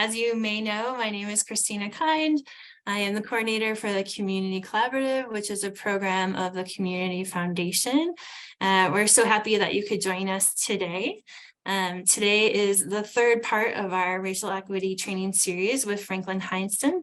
as you may know, my name is Christina Kind. I am the coordinator for the Community Collaborative, which is a program of the Community Foundation. We're so happy that you could join us today. Today is the third part of our racial equity training series with Franklin Heinston.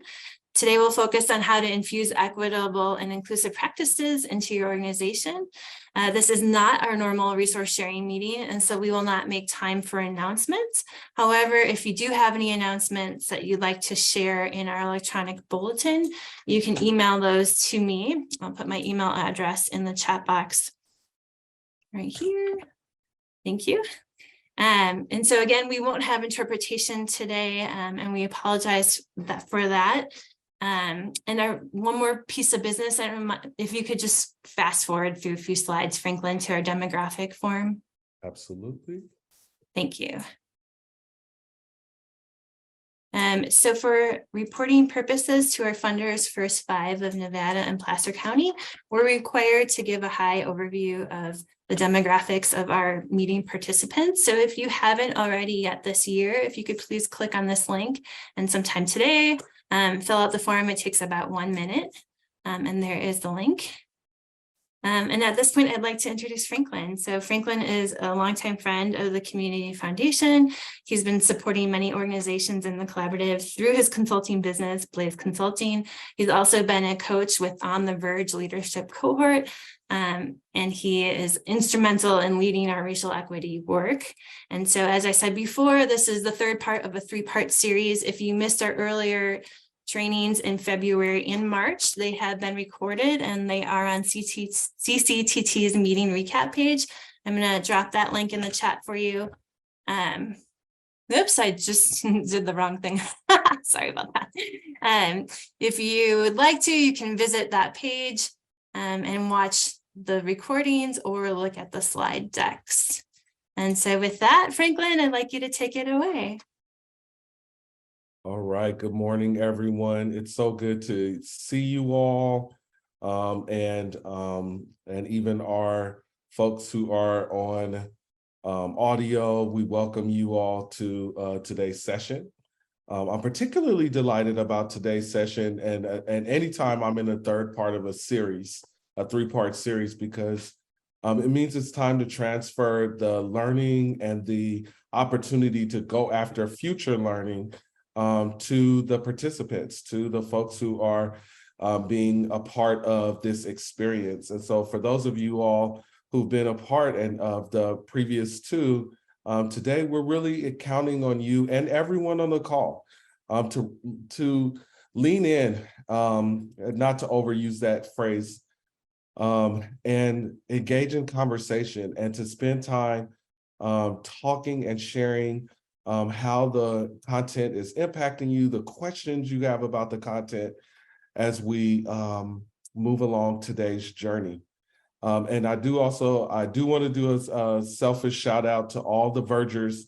Today we'll focus on how to infuse equitable and inclusive practices into your organization. This is not our normal resource sharing meeting, and so we will not make time for announcements. However, if you do have any announcements that you'd like to share in our electronic bulletin, you can email those to me. I'll put my email address in the chat box right here. Thank you. And so again, we won't have interpretation today, and we apologize for that. And one more piece of business, if you could just fast forward through a few slides, Franklin, to our demographic form. Absolutely. Thank you. So for reporting purposes to our funders, First Five of Nevada and Placer County, we're required to give a high overview of the demographics of our meeting participants. So if you haven't already yet this year, if you could please click on this link and sometime today, fill out the form. It takes about 1 minute, and there is the link. And at this point, I'd like to introduce Franklin. So Franklin is a longtime friend of the Community Foundation. He's been supporting many organizations in the collaborative through his consulting business, Blaze Consulting. He's also been a coach with On the Verge Leadership Cohort, and he is instrumental in leading our racial equity work. And so, as I said before, this is the third part of a three-part series. If you missed our earlier trainings in February and March, they have been recorded and they are on CCTT's meeting recap page. I'm going to drop that link in the chat for you. Oops, I just did the wrong thing. Sorry about that. If you would like to, you can visit that page and watch the recordings or look at the slide decks. And so with that, Franklin, I'd like you to take it away. All right. Good morning, everyone. It's so good to see you all, and even our folks who are on audio. We welcome you all to today's session. I'm particularly delighted about today's session, and anytime I'm in a third part of a series, a three-part series, because it means it's time to transfer the learning and the opportunity to go after future learning to the participants, to the folks who are being a part of this experience. And so for those of you all who've been a part of the previous two, today we're really counting on you and everyone on the call to lean in, not to overuse that phrase, and engage in conversation and to spend time talking and sharing how the content is impacting you, the questions you have about the content as we move along today's journey. And I do want to do a selfish shout out to all the Vergers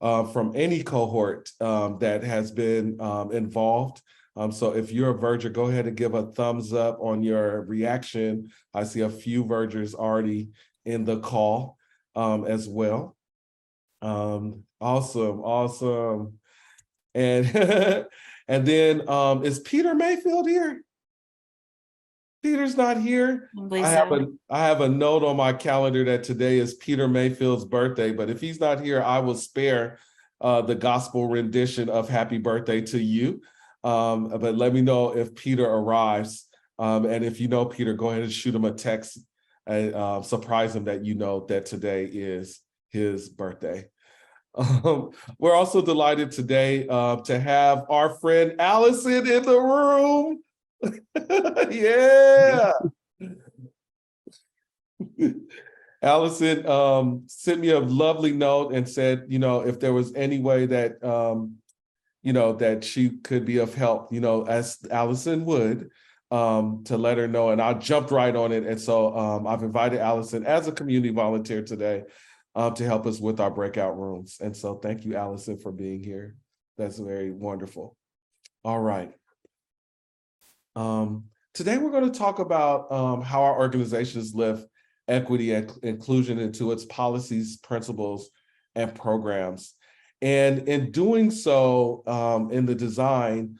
from any cohort that has been involved. So if you're a Verger, go ahead and give a thumbs up on your reaction. I see a few Vergers already in the call as well. Awesome. And and then is Peter Mayfield here? Peter's not here. I have a note on my calendar that today is Peter Mayfield's birthday, but if he's not here, I will spare the gospel rendition of Happy Birthday to you. But let me know if Peter arrives. And if you know Peter, go ahead and shoot him a text and surprise him that you know that today is his birthday. We're also delighted today to have our friend Allison in the room. Yeah. Allison sent me a lovely note and said, if there was any way that, that she could be of help, as Allison would, to let her know. And I jumped right on it. And so I've invited Allison as a community volunteer today to help us with our breakout rooms. And so thank you, Allison, for being here. That's very wonderful. All right. Today we're going to talk about how our organizations lift equity and inclusion into its policies, principles, and programs. And in doing so, in the design,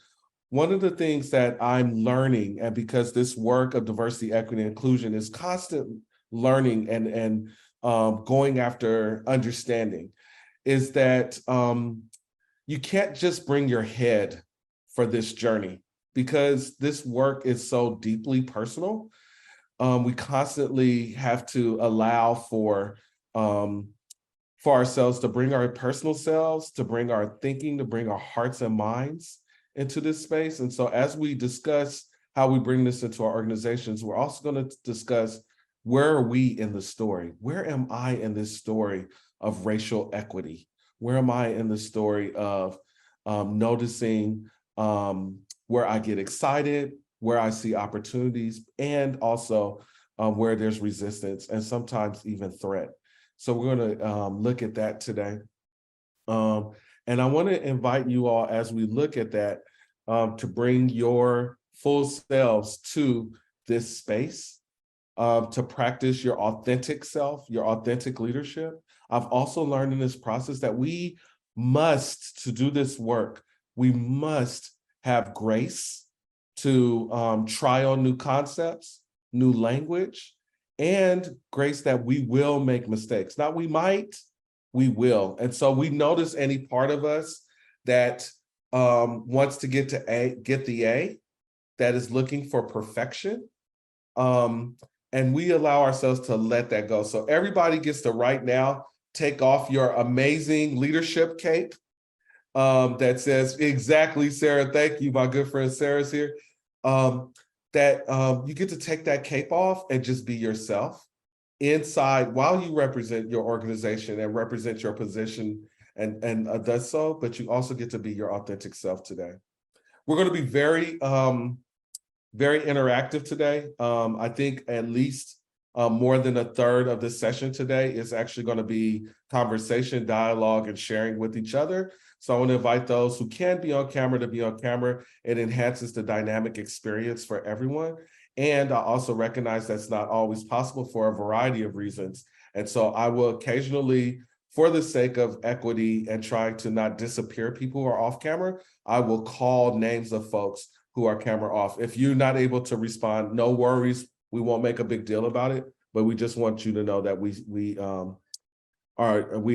one of the things that I'm learning, and because this work of diversity, equity, and inclusion is constant learning and going after understanding, is that you can't just bring your head for this journey, because this work is so deeply personal. We constantly have to allow for ourselves to bring our personal selves, to bring our thinking, to bring our hearts and minds into this space. And so as we discuss how we bring this into our organizations, we're also going to discuss, where are we in the story? Where am I in this story of racial equity? Where am I in the story of noticing where I get excited, where I see opportunities, and also where there's resistance and sometimes even threat. So we're going to look at that today. And I want to invite you all, as we look at that, to bring your full selves to this space, to practice your authentic self, your authentic leadership. I've also learned in this process that we must, to do this work, we must have grace to try on new concepts, new language, and grace that we will make mistakes. Not we might, we will. And so we notice any part of us that wants to get the A, that is looking for perfection. And we allow ourselves to let that go. So everybody gets to right now take off your amazing leadership cape that says, exactly, Sarah, thank you, my good friend Sarah's here. You get to take that cape off and just be yourself inside, while you represent your organization and represent your position and does so, but you also get to be your authentic self today. We're going to be very interactive today. I think at least more than a third of this session today is actually going to be conversation, dialogue, and sharing with each other. So I want to invite those who can be on camera to be on camera. It enhances the dynamic experience for everyone. And I also recognize that's not always possible for a variety of reasons. And so I will occasionally, for the sake of equity and trying to not disappear people who are off camera, I will call names of folks who are camera off. If you're not able to respond, no worries. We won't make a big deal about it, but we just want you to know that we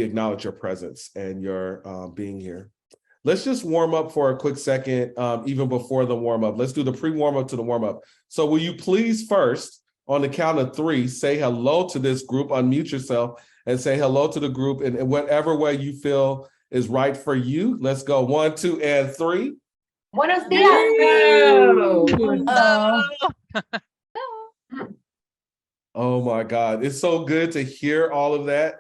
acknowledge your presence and your being here. Let's just warm up for a quick second, even before the warm up. Let's do the pre-warm up to the warm up. So will you please first, on the count of 3, say hello to this group, unmute yourself and say hello to the group in whatever way you feel is right for you. Let's go 1, 2, and 3. Buenos días. Oh my God, it's so good to hear all of that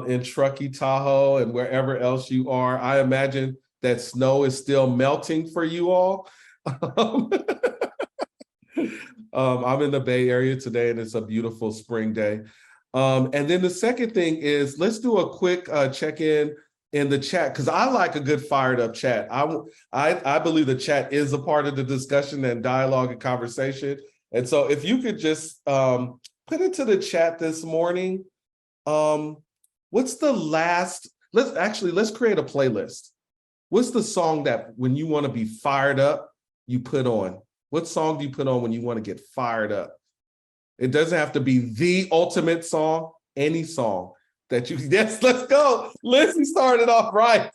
in Truckee, Tahoe, and wherever else you are. I imagine that snow is still melting for you all. I'm in the Bay Area today, and it's a beautiful spring day. And then the second thing is, let's do a quick check-in in the chat, because I like a good fired up chat. I believe the chat is a part of the discussion and dialogue and conversation. And so if you could just put into the chat this morning, what's the last, let's create a playlist. What's the song that when you want to be fired up, you put on? What song do you put on when you want to get fired up? It doesn't have to be the ultimate song, any song that you, yes, let's go. Lizzie started off right.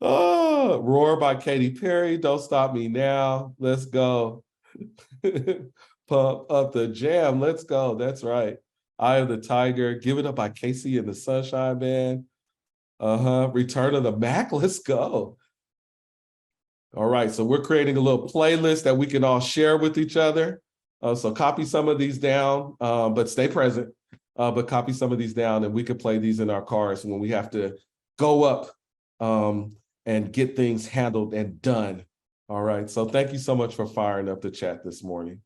Oh, Roar by Katy Perry, Don't Stop Me Now. Let's go. Pump Up the Jam, let's go. That's right. Eye of the Tiger, Give It Up by Casey and the Sunshine Band. Return of the Mac, let's go. All right, so we're creating a little playlist that we can all share with each other. So copy some of these down, but stay present. But copy some of these down, and we could play these in our cars when we have to go up and get things handled and done. All right, so thank you so much for firing up the chat this morning.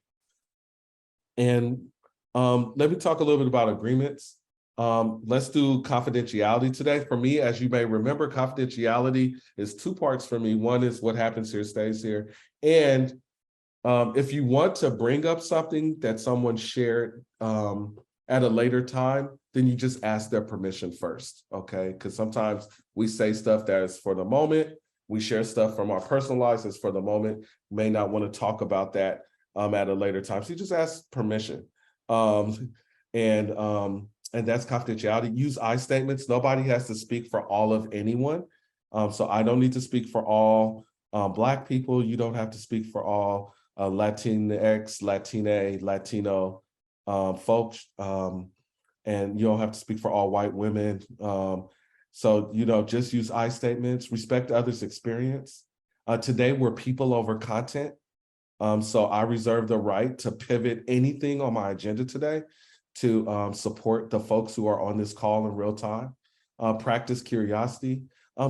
And let me talk a little bit about agreements. Let's do confidentiality today. For me, as you may remember, confidentiality is 2 parts for me. One is what happens here stays here. And if you want to bring up something that someone shared at a later time, then you just ask their permission first, okay? Because sometimes we say stuff that is for the moment. We share stuff from our personal lives that's for the moment. May not want to talk about that at a later time. So you just ask permission. And that's confidentiality. Use I statements. Nobody has to speak for all of anyone. So I don't need to speak for all Black people. You don't have to speak for all Latinx, Latina, Latino folks. And you don't have to speak for all white women. So, just use I statements, respect others' experience. Today, we're people over content. So I reserve the right to pivot anything on my agenda today to support the folks who are on this call in real time. Practice curiosity.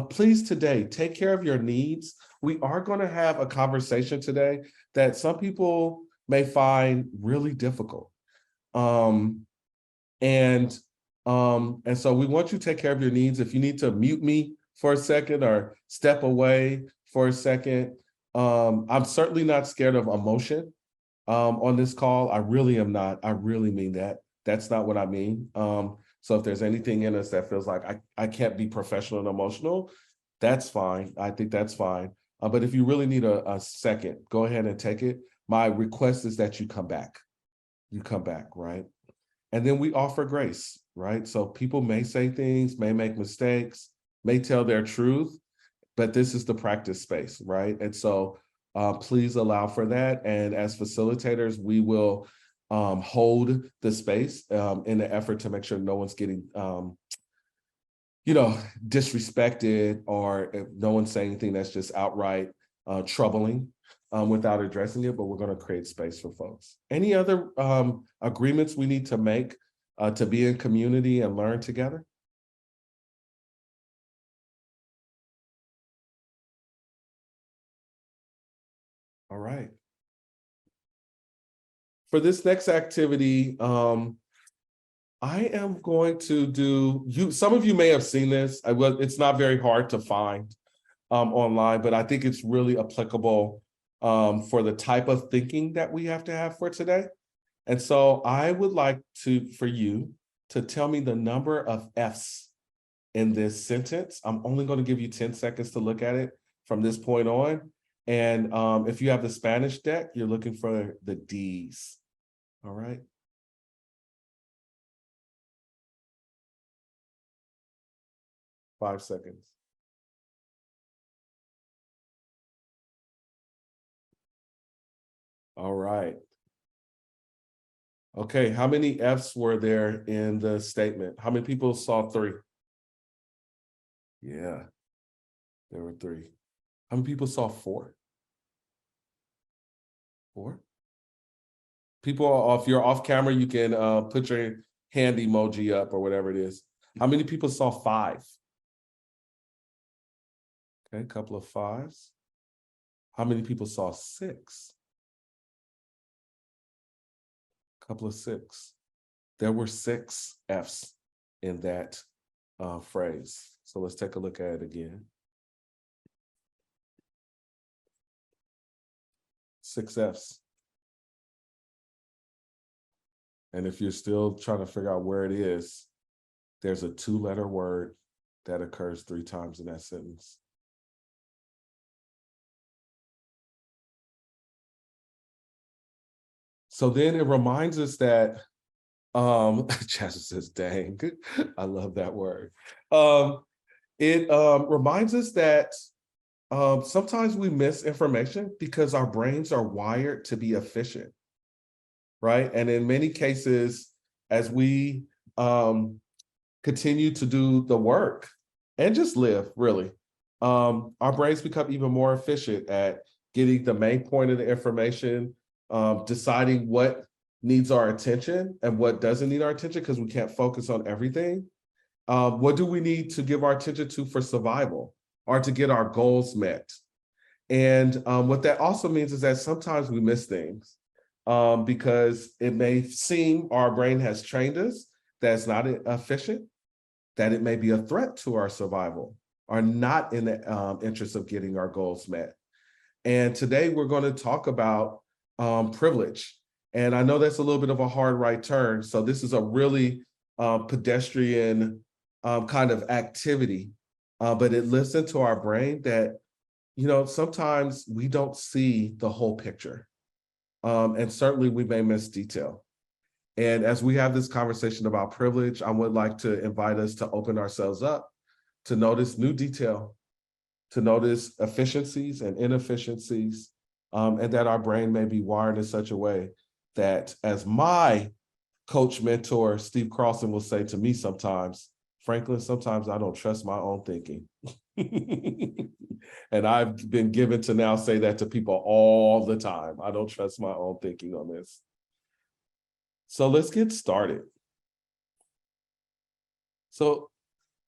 Please today, take care of your needs. We are going to have a conversation today that some people may find really difficult. And so we want you to take care of your needs. If you need to mute me for a second or step away for a second, I'm certainly not scared of emotion on this call. I really am not. I really mean that. That's not what I mean. So if there's anything in us that feels like I can't be professional and emotional, that's fine. I think that's fine. But if you really need a second, go ahead and take it. My request is that you come back. You come back, right? And then we offer grace, right? So people may say things, may make mistakes, may tell their truth, but this is the practice space, right? And so please allow for that. And as facilitators, we will hold the space in the effort to make sure no one's getting, disrespected, or if no one's saying anything that's just outright troubling without addressing it, but we're going to create space for folks. Any other agreements we need to make to be in community and learn together? All right. For this next activity, I am going to do, some of you may have seen this. It's not very hard to find online, but I think it's really applicable for the type of thinking that we have to have for today. And so I would like for you to tell me the number of F's in this sentence. I'm only going to give you 10 seconds to look at it from this point on. And if you have the Spanish deck, you're looking for the D's. All right. Five seconds. All right. Okay, how many F's were there in the statement? How many people saw 3? Yeah, there were 3. How many people saw 4? 4? People, if you're off camera, you can put your hand emoji up or whatever it is. How many people saw 5? Okay, a couple of 5s. How many people saw 6? A couple of 6. There were 6 F's in that phrase. So let's take a look at it again. 6 F's. And if you're still trying to figure out where it is, there's a 2-letter word that occurs 3 times in that sentence. So then it reminds us that, Chaz says, dang, I love that word. It reminds us that sometimes we miss information because our brains are wired to be efficient, right? And in many cases, as we continue to do the work and just live, really, our brains become even more efficient at getting the main point of the information, deciding what needs our attention and what doesn't need our attention, because we can't focus on everything. What do we need to give our attention to for survival or to get our goals met? And what that also means is that sometimes we miss things because it may seem our brain has trained us that it's not efficient, that it may be a threat to our survival, or not in the interest of getting our goals met. And today we're going to talk about privilege And I know that's a little bit of a hard right turn. So this is a really pedestrian kind of activity, but it lifts into our brain that, sometimes we don't see the whole picture. And certainly we may miss detail. And as we have this conversation about privilege, I would like to invite us to open ourselves up to notice new detail, to notice efficiencies and inefficiencies, and that our brain may be wired in such a way that, as my coach mentor, Steve Carlson, will say to me sometimes, Franklin, sometimes I don't trust my own thinking. And I've been given to now say that to people all the time. I don't trust my own thinking on this. So let's get started. So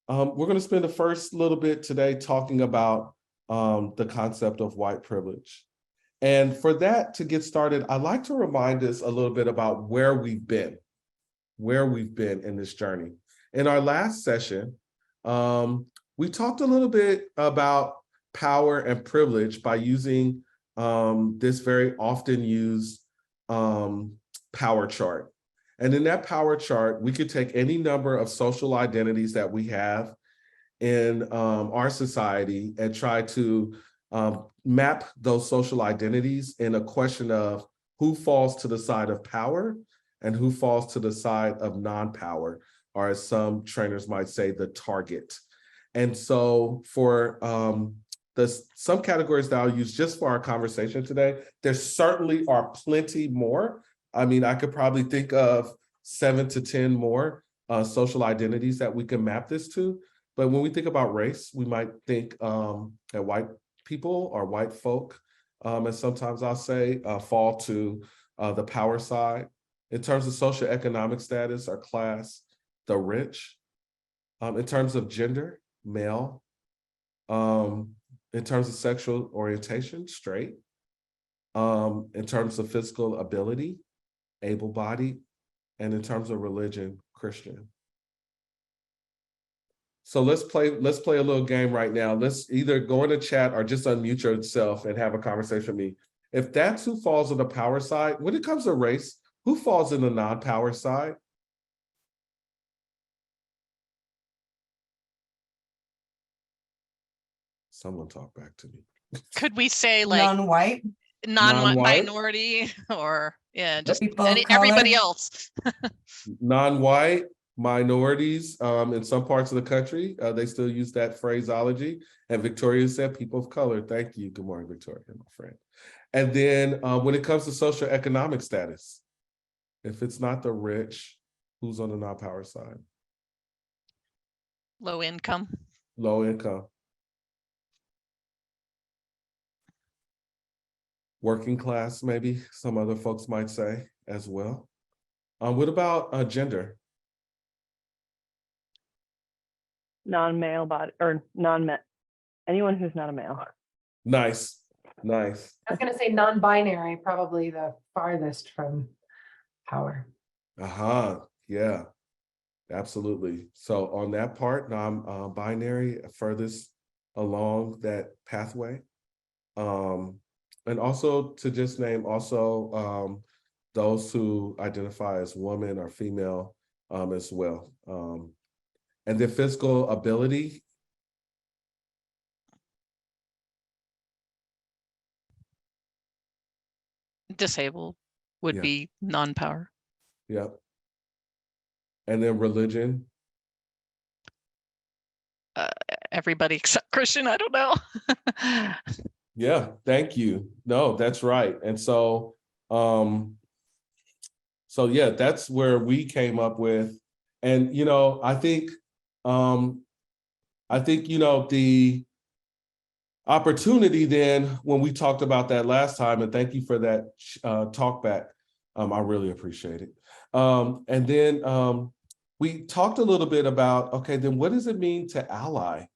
we're going to spend the first little bit today talking about the concept of white privilege. And for that to get started, I'd like to remind us a little bit about where we've been in this journey. In our last session, we talked a little bit about power and privilege by using this very often used power chart. And in that power chart, we could take any number of social identities that we have in our society and try to map those social identities in a question of who falls to the side of power and who falls to the side of non-power, or as some trainers might say, the target. And so for some categories that I'll use just for our conversation today, there certainly are plenty more. I mean, I could probably think of 7 to 10 more social identities that we can map this to. But when we think about race, we might think that white people or white folk, and sometimes I'll say fall to the power side. In terms of socioeconomic status or class, the rich. In terms of gender, male. In terms of sexual orientation, straight. In terms of physical ability, able-bodied. And in terms of religion, Christian. So let's play a little game right now. Let's either go in the chat or just unmute yourself and have a conversation with me. If that's who falls on the power side, when it comes to race, who falls in the non-power side? Someone talk back to me. Could we say like Non-white, non-minority or just people of everybody color. else? Non-white, minorities, in some parts of the country, they still use that phraseology. And Victoria said people of color. Thank you. Good morning, Victoria, my friend. And then when it comes to socioeconomic status, if it's not the rich, who's on the non-power side? Low income. Low income. Working class, maybe some other folks might say as well. What about gender? Non-male body or non-male, anyone who's not a male. Nice. I was gonna say non-binary, probably the farthest from power. Yeah, absolutely. So on that part, non-binary, furthest along that pathway. And also to just name those who identify as woman or female as well. And their physical ability. Disabled would be non-power. Yep. And then religion. Everybody except Christian, I don't know. Yeah, thank you. No, that's right. And so, yeah, that's where we came up with. And, I think, the opportunity then when we talked about that last time, and thank you for that talk back. I really appreciate it. And then we talked a little bit about, okay, then what does it mean to ally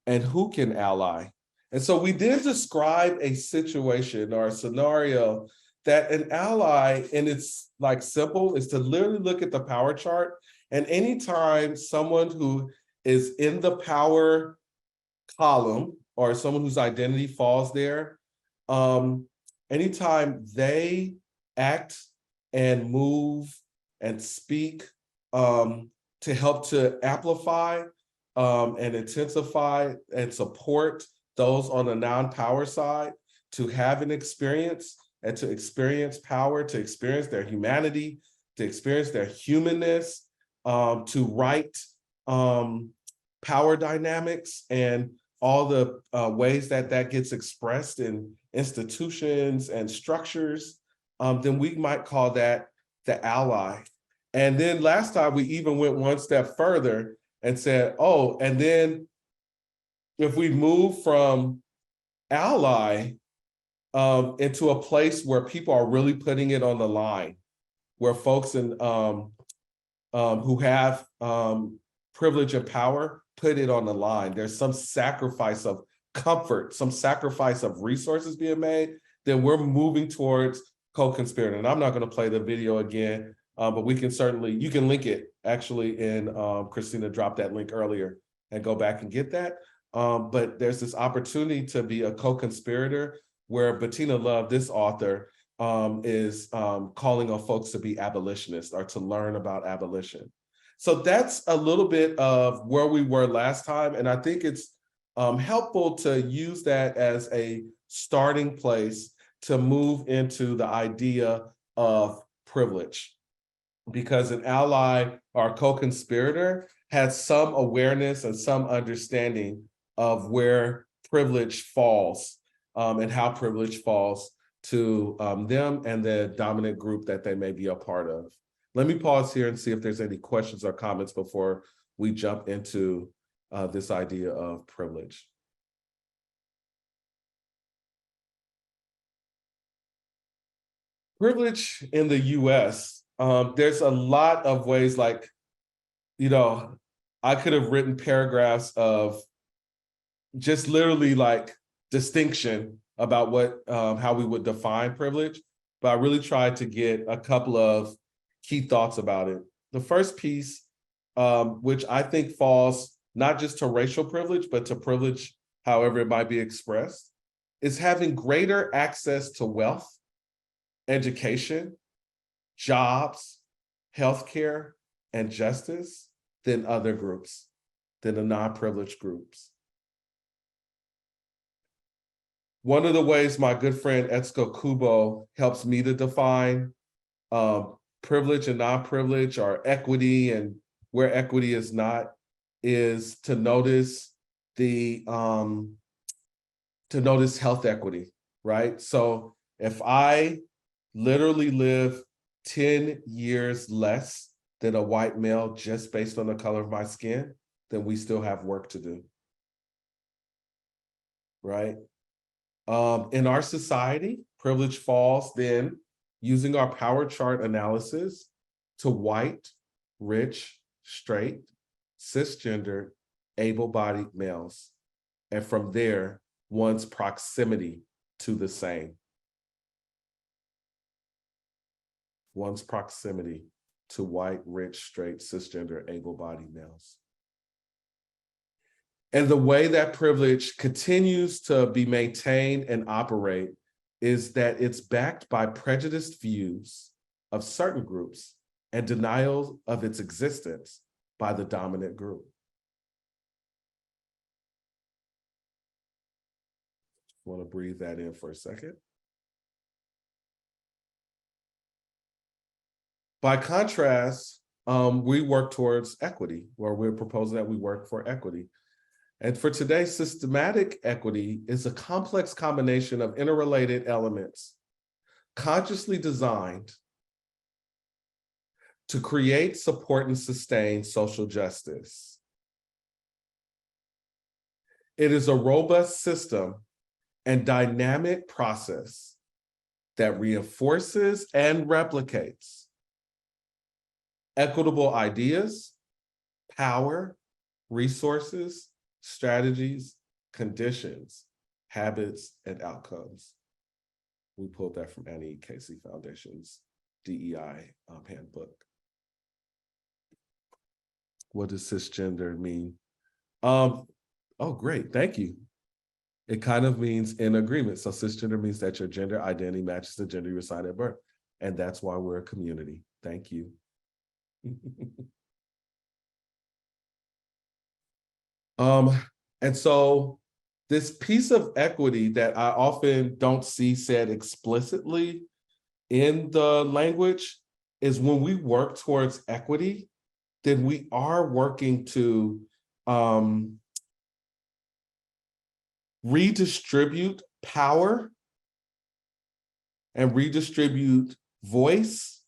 and who can ally? And so we did describe a situation or a scenario that an ally, and it's like simple, is to literally look at the power chart. And anytime someone who is in the power column or someone whose identity falls there, anytime they act and move and speak to help to amplify and intensify and support those on the non-power side to have an experience and to experience power, to experience their humanity, to experience their humanness, to write power dynamics and all the ways that that gets expressed in institutions and structures, then we might call that the ally. And then last time we even went one step further and said, oh, and then if we move from ally into a place where people are really putting it on the line, where folks in, who have privilege and power put it on the line. There's some sacrifice of comfort, some sacrifice of resources being made, then we're moving towards co-conspirator. And I'm not going to play the video again, but we can certainly, you can link it actually in, Christina dropped that link earlier and go back and get that. But there's this opportunity to be a co-conspirator where Bettina Love, this author, is calling on folks to be abolitionists or to learn about abolition. So that's a little bit of where we were last time. And I think it's helpful to use that as a starting place to move into the idea of privilege. Because an ally or co-conspirator has some awareness and some understanding of where privilege falls and how privilege falls to them and the dominant group that they may be a part of. Let me pause here and see if there's any questions or comments before we jump into this idea of privilege. Privilege in the US, there's a lot of ways, like, you know, I could have written paragraphs of just literally like distinction about what, how we would define privilege, but I really tried to get a couple of key thoughts about it. The first piece, which I think falls not just to racial privilege, but to privilege, however it might be expressed, is having greater access to wealth, education, jobs, healthcare, and justice than other groups, than the non-privileged groups. One of the ways my good friend Etsuko Kubo helps me to define privilege and non-privilege, or equity and where equity is not, is to notice the health equity, right? So if I literally live 10 years less than a white male just based on the color of my skin, then we still have work to do, right? In our society, privilege falls then, using our power chart analysis, to white, rich, straight, cisgender, able-bodied males. And from there, one's proximity to the same. One's proximity to white, rich, straight, cisgender, able-bodied males. And the way that privilege continues to be maintained and operate is that it's backed by prejudiced views of certain groups and denial of its existence by the dominant group. I want to breathe that in for a second. By contrast, we work towards equity, where we're proposing that we work for equity. And for today, systematic equity is a complex combination of interrelated elements, consciously designed to create, support, and sustain social justice. It is a robust system and dynamic process that reinforces and replicates equitable ideas, power, resources, strategies, conditions, habits, and outcomes. We pulled that from Annie Casey Foundation's DEI handbook. What does cisgender mean? Oh, great, thank you. It kind of means in agreement. So cisgender means that your gender identity matches the gender you assigned at birth. And that's why we're a community. Thank you. And so this piece of equity that I often don't see said explicitly in the language is when we work towards equity, then we are working to redistribute power and redistribute voice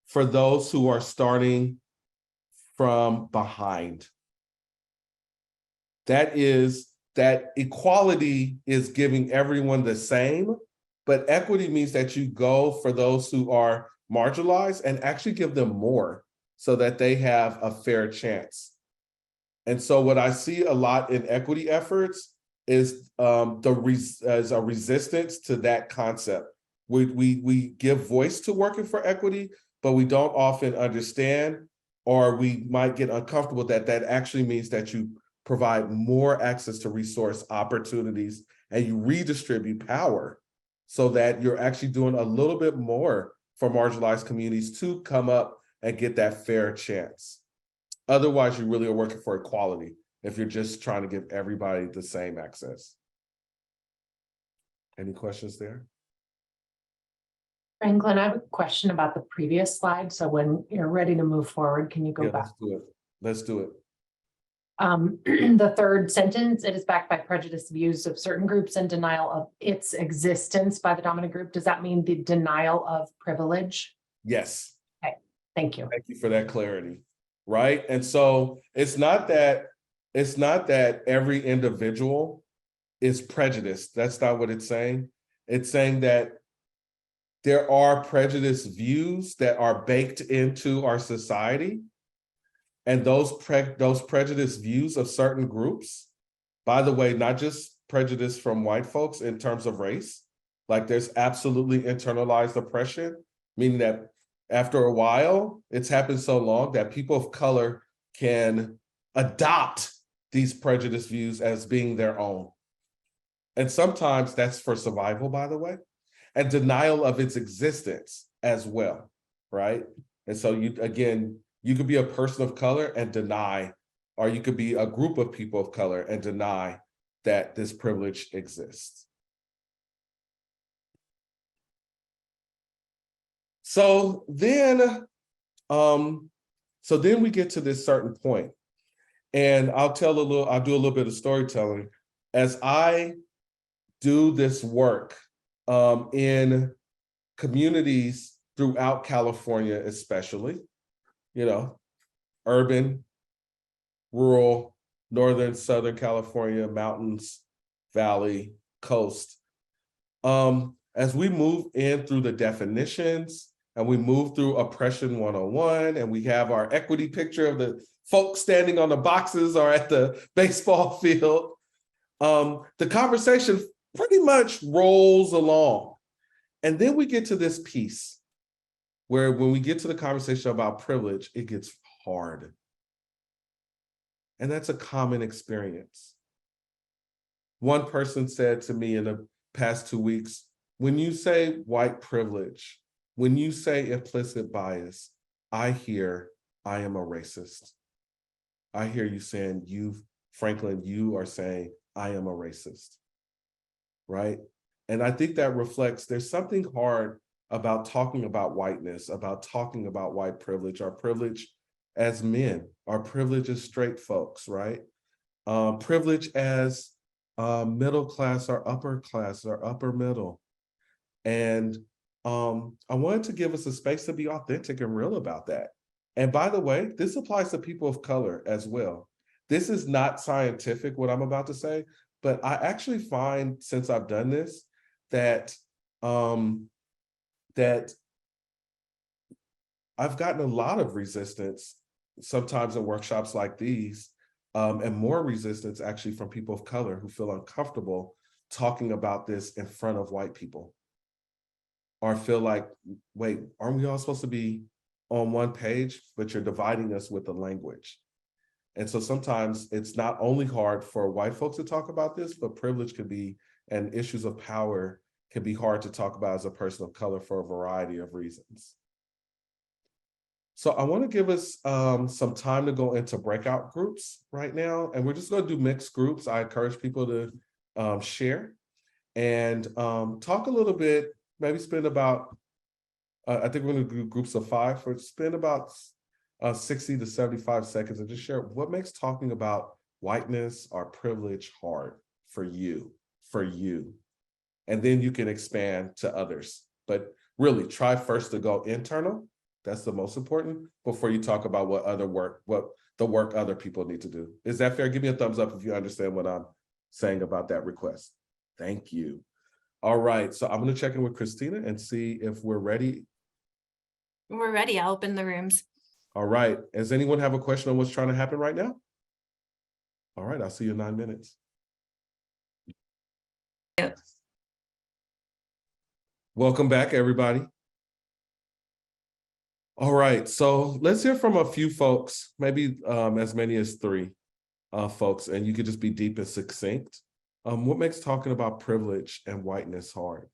for those who are starting from behind. That equality is giving everyone the same, but equity means that you go for those who are marginalized and actually give them more so that they have a fair chance. And so what I see a lot in equity efforts is as a resistance to that concept. We give voice to working for equity, but we don't often understand, or we might get uncomfortable that actually means that you provide more access to resource opportunities and you redistribute power so that you're actually doing a little bit more for marginalized communities to come up and get that fair chance. Otherwise, you really are working for equality if you're just trying to give everybody the same access. Any questions there? Franklin, I have a question about the previous slide. So when you're ready to move forward, can you go back? Let's do it. Let's do it. The third sentence, it is backed by prejudiced views of certain groups and denial of its existence by the dominant group. Does that mean the denial of privilege? Yes. Okay, thank you. Thank you for that clarity. Right. And so it's not that every individual is prejudiced. That's not what it's saying. It's saying that there are prejudiced views that are baked into our society. And those prejudiced views of certain groups, by the way, not just prejudice from white folks in terms of race, like there's absolutely internalized oppression, meaning that after a while, it's happened so long that people of color can adopt these prejudiced views as being their own. And sometimes that's for survival, by the way, and denial of its existence as well, right? And so you could be a person of color and deny, or you could be a group of people of color and deny that this privilege exists. So then we get to this certain point, and I'll do a little bit of storytelling as I do this work in communities throughout California, especially, urban, rural, northern, southern California, mountains, valley, coast. As we move in through the definitions and we move through Oppression 101, and we have our equity picture of the folks standing on the boxes or at the baseball field, the conversation pretty much rolls along. And then we get to this piece where when we get to the conversation about privilege, it gets hard. And that's a common experience. One person said to me in the past 2 weeks, when you say white privilege, when you say implicit bias, I hear I am a racist. I hear you saying, Franklin, you are saying I am a racist, right? And I think that reflects there's something hard about talking about whiteness, about talking about white privilege, our privilege as men, our privilege as straight folks, right? Privilege as middle class or upper middle. And I wanted to give us a space to be authentic and real about that. And by the way, this applies to people of color as well. This is not scientific, what I'm about to say, but I actually find, since I've done this, that that I've gotten a lot of resistance sometimes in workshops like these, and more resistance actually from people of color who feel uncomfortable talking about this in front of white people, or feel like, wait, aren't we all supposed to be on one page, but you're dividing us with the language? And so sometimes it's not only hard for white folks to talk about this, but privilege could be, and issues of power can be hard to talk about as a person of color for a variety of reasons. So I want to give us some time to go into breakout groups right now, and we're just going to do mixed groups. I encourage people to share and talk a little bit, maybe spend about, I think we're going to do groups of 5, spend about 60 to 75 seconds and just share what makes talking about whiteness or privilege hard for you. And then you can expand to others. But really try first to go internal. That's the most important before you talk about what the work other people need to do. Is that fair? Give me a thumbs up if you understand what I'm saying about that request. Thank you. All right, so I'm going to check in with Christina and see if we're ready. We're ready. I'll open the rooms. All right, does anyone have a question on what's trying to happen right now? All right, I'll see you in 9 minutes. Yep. Welcome back, everybody. All right, so let's hear from a few folks, maybe as many as 3 folks, and you could just be deep and succinct. What makes talking about privilege and whiteness hard?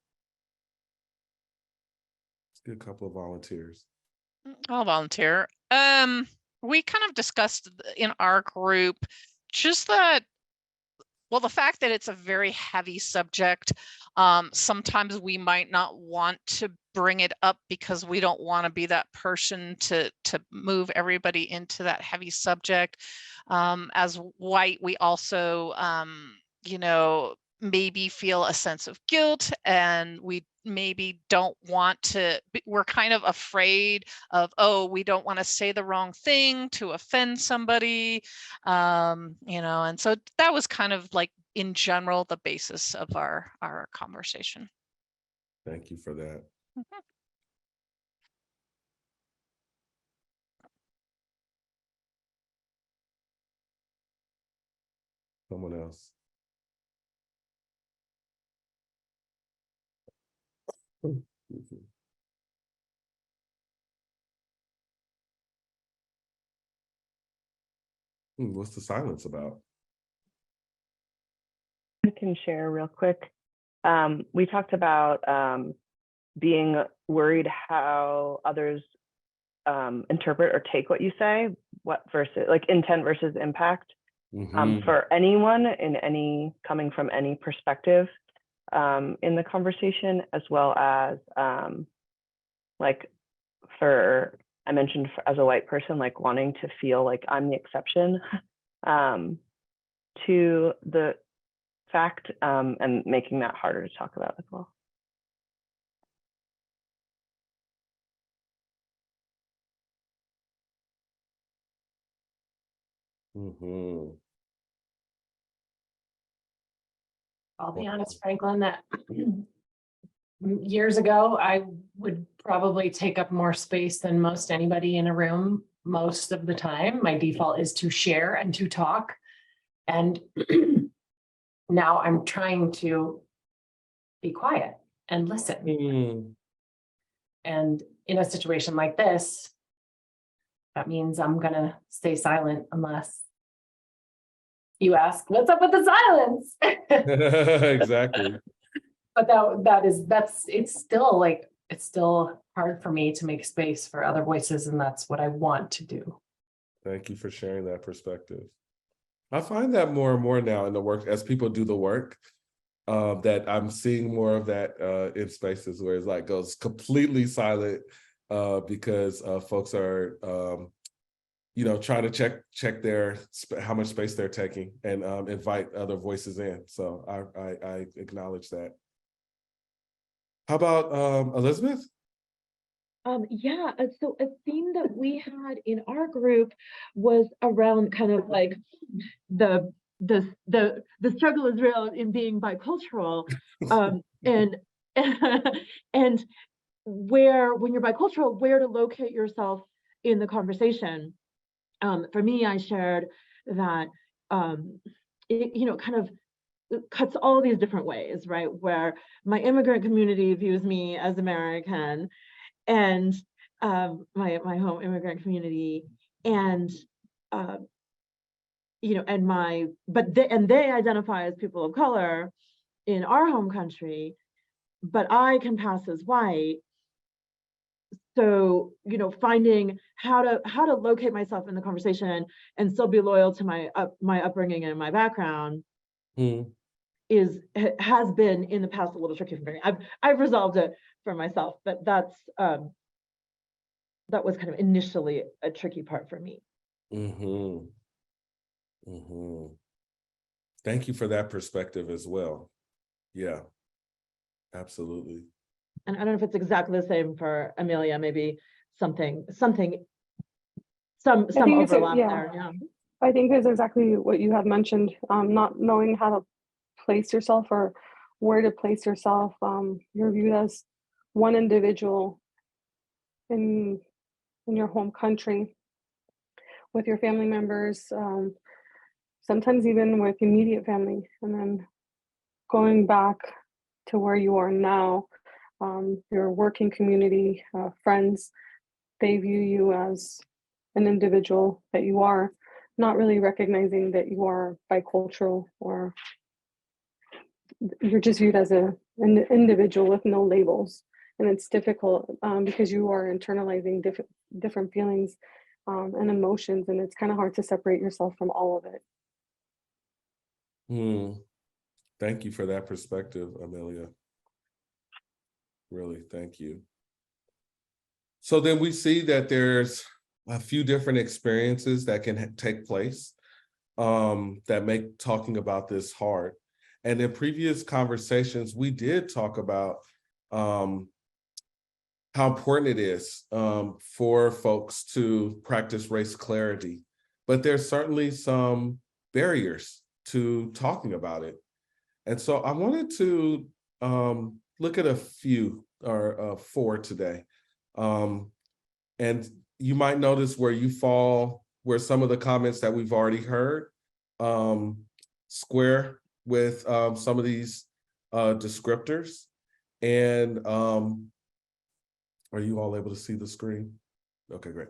Let's get a couple of volunteers. I'll volunteer. We kind of discussed in our group just that, well, the fact that it's a very heavy subject. Sometimes we might not want to bring it up because we don't want to be that person to move everybody into that heavy subject. As white, we also, maybe feel a sense of guilt, and we maybe don't want to, we're kind of afraid of, oh, we don't want to say the wrong thing to offend somebody, and so that was kind of like, in general, the basis of our conversation. Thank you for that. Mhm. Someone else. What's the silence about? I can share real quick. We talked about being worried how others interpret or take what you say, what versus like intent versus impact. For anyone coming from any perspective in the conversation, as well as I mentioned as a white person, like wanting to feel like I'm the exception to the fact, and making that harder to talk about as well. I'll be honest, Franklin, that years ago, I would probably take up more space than most anybody in a room most of the time. My default is to share and to talk. And now I'm trying to be quiet and listen. And in a situation like this, that means I'm gonna stay silent unless you ask, what's up with the silence? Exactly. But it's still hard for me to make space for other voices, and that's what I want to do. Thank you for sharing that perspective. I find that more and more now in the work, as people do the work, that I'm seeing more of that in spaces where it's like goes completely silent because folks are trying to check their how much space they're taking and invite other voices in. So I acknowledge that. How about Elizabeth? Yeah, so a theme that we had in our group was around kind of like the struggle is real in being bicultural, and and where, when you're bicultural, where to locate yourself in the conversation. For me, I shared that it kind of cuts all these different ways, right? Where my immigrant community views me as American, and my home immigrant community, and and they identify as people of color in our home country, but I can pass as white. So, you know, finding how to locate myself in the conversation and still be loyal to my upbringing and my background has been in the past a little tricky for me. I've resolved it for myself, but that was kind of initially a tricky part for me. Thank you for that perspective as well. Yeah, absolutely. And I don't know if it's exactly the same for Amelia, maybe some overlap there. Yeah. I think it's exactly what you have mentioned, not knowing how to place yourself or where to place yourself. You're viewed as one individual in your home country with your family members, sometimes even with immediate family, and then going back to where you are now, your working community, friends, they view you as an individual that you are, not really recognizing that you are bicultural, or you're just viewed as an individual with no labels. And it's difficult because you are internalizing different feelings and emotions, and it's kind of hard to separate yourself from all of it. Thank you for that perspective, Amelia. Really, thank you. So then we see that there's a few different experiences that can take place that make talking about this hard. And in previous conversations, we did talk about how important it is for folks to practice race clarity, but there's certainly some barriers to talking about it. And so I wanted to look at a few or 4 today. And you might notice where you fall, where some of the comments that we've already heard square with some of these descriptors. And are you all able to see the screen? Okay, great.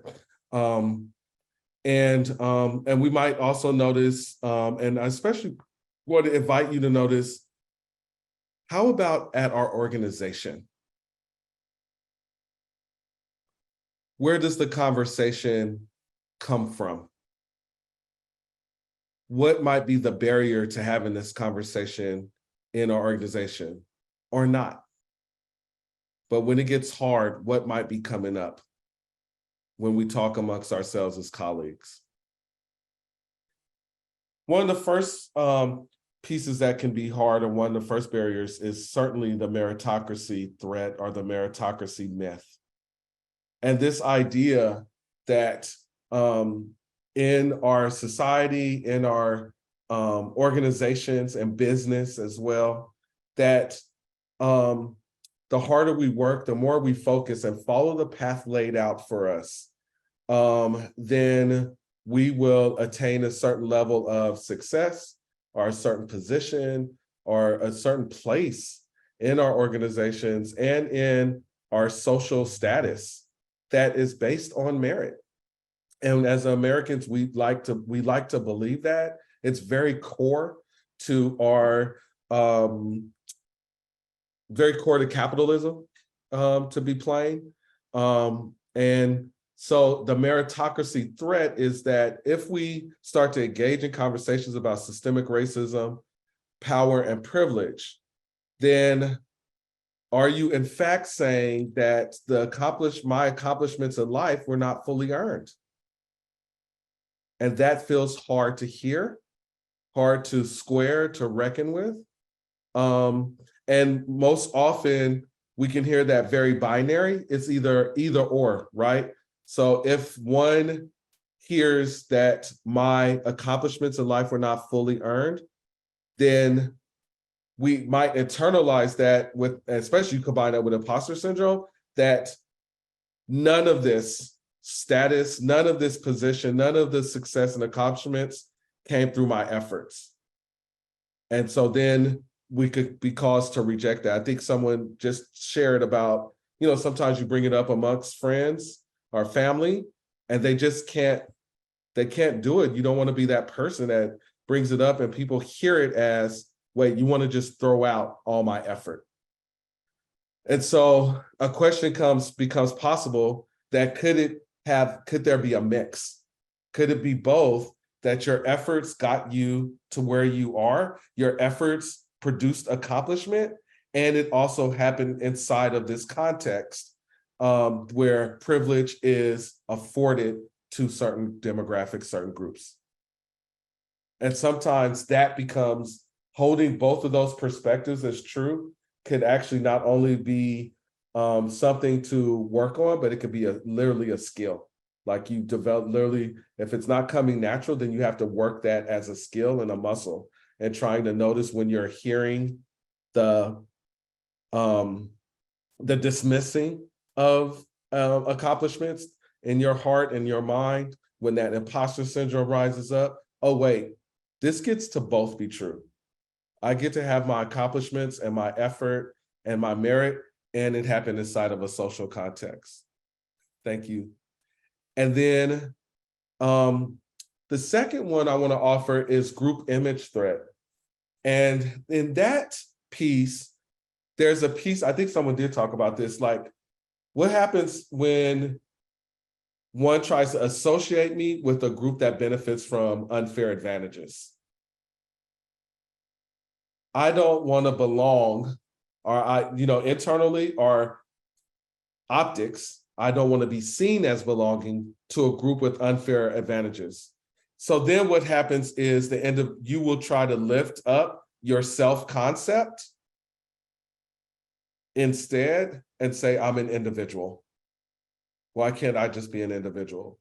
And we might also notice, and I especially want to invite you to notice, how about at our organization? Where does the conversation come from? What might be the barrier to having this conversation in our organization or not? But when it gets hard, what might be coming up when we talk amongst ourselves as colleagues? One of the first pieces that can be hard, and one of the first barriers, is certainly the meritocracy threat or the meritocracy myth. And this idea that in our society, in our organizations and business as well, that the harder we work, the more we focus and follow the path laid out for us, then we will attain a certain level of success or a certain position or a certain place in our organizations and in our social status that is based on merit. And as Americans, we like to believe that. It's very core to our very core to capitalism, to be plain. And so the meritocracy threat is that if we start to engage in conversations about systemic racism, power, and privilege, then are you in fact saying that my accomplishments in life were not fully earned? And that feels hard to hear, hard to square, to reckon with. And most often we can hear that very binary. It's either or, right? So if one hears that my accomplishments in life were not fully earned, then we might internalize that with, especially you combine that with imposter syndrome, that none of this status, none of this position, none of the success and accomplishments came through my efforts. And so then we could be caused to reject that. I think someone just shared about, sometimes you bring it up amongst friends or family and they just can't do it. You don't want to be that person that brings it up and people hear it as, wait, you want to just throw out all my effort. And so a question becomes possible that could there be a mix? Could it be both, that your efforts got you to where you are, your efforts produced accomplishment, and it also happened inside of this context where privilege is afforded to certain demographics, certain groups. And sometimes that becomes holding both of those perspectives as true could actually not only be something to work on, but it could be literally a skill. Like you develop literally, if it's not coming natural, then you have to work that as a skill and a muscle, and trying to notice when you're hearing the dismissing of accomplishments in your heart and your mind, when that imposter syndrome rises up. Oh, wait, this gets to both be true. I get to have my accomplishments and my effort and my merit, and it happened inside of a social context. Thank you. And then the second one I want to offer is group image threat. And in that piece, there's a piece, I think someone did talk about this, like what happens when one tries to associate me with a group that benefits from unfair advantages? I don't want to belong, or internally or optics, I don't want to be seen as belonging to a group with unfair advantages. So then what happens is you will try to lift up your self-concept instead and say, I'm an individual. Why can't I just be an individual?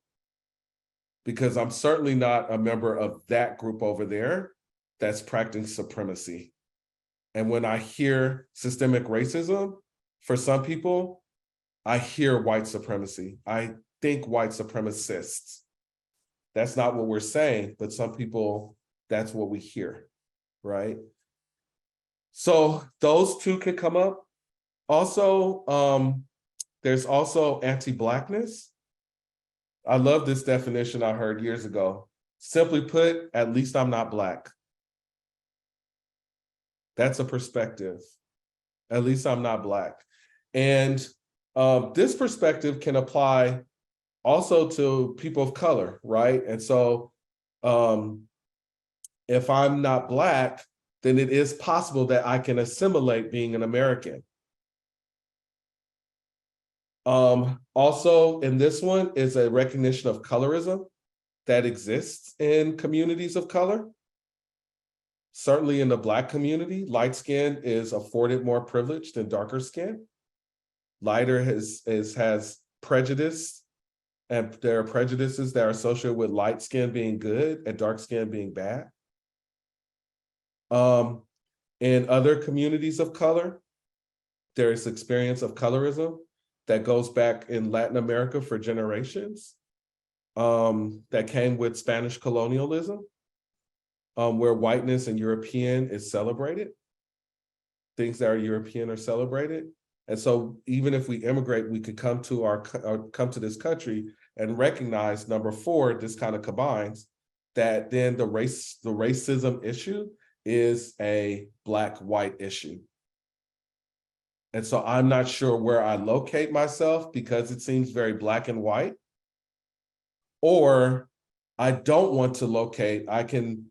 Because I'm certainly not a member of that group over there that's practicing supremacy. And when I hear systemic racism, for some people, I hear white supremacy. I think white supremacists. That's not what we're saying, but some people, that's what we hear, right? So those two can come up. Also, there's also anti-Blackness. I love this definition I heard years ago. Simply put, at least I'm not Black. That's a perspective. At least I'm not Black. And this perspective can apply also to people of color, right? And so if I'm not Black, then it is possible that I can assimilate being an American. Also in this one is a recognition of colorism that exists in communities of color. Certainly in the Black community, light skin is afforded more privilege than darker skin. Lighter has prejudice, and there are prejudices that are associated with light skin being good and dark skin being bad. In other communities of color, there is experience of colorism that goes back in Latin America for generations, that came with Spanish colonialism, where whiteness and European is celebrated. Things that are European are celebrated. And so even if we immigrate, we could come to this country and recognize, number four, this kind of combines, that then the racism issue is a Black-white issue. And so I'm not sure where I locate myself because it seems very black and white, or I don't want to locate, I can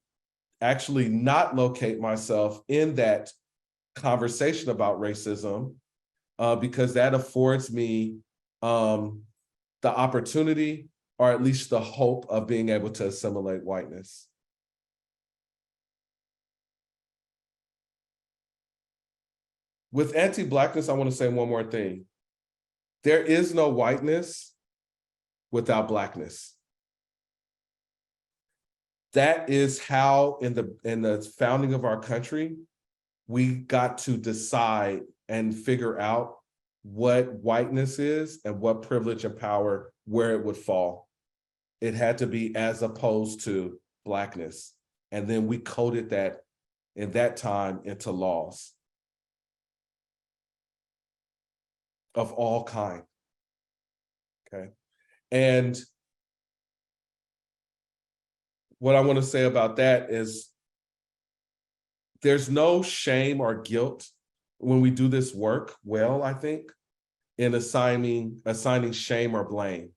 actually not locate myself in that conversation about racism because that affords me the opportunity, or at least the hope, of being able to assimilate whiteness. With anti-Blackness, I want to say one more thing. There is no whiteness without Blackness. That is how in the founding of our country, we got to decide and figure out what whiteness is and what privilege and power, where it would fall. It had to be as opposed to Blackness. And then we coded that in that time into laws of all kind, okay? And what I want to say about that is there's no shame or guilt when we do this work well, I think, in assigning shame or blame.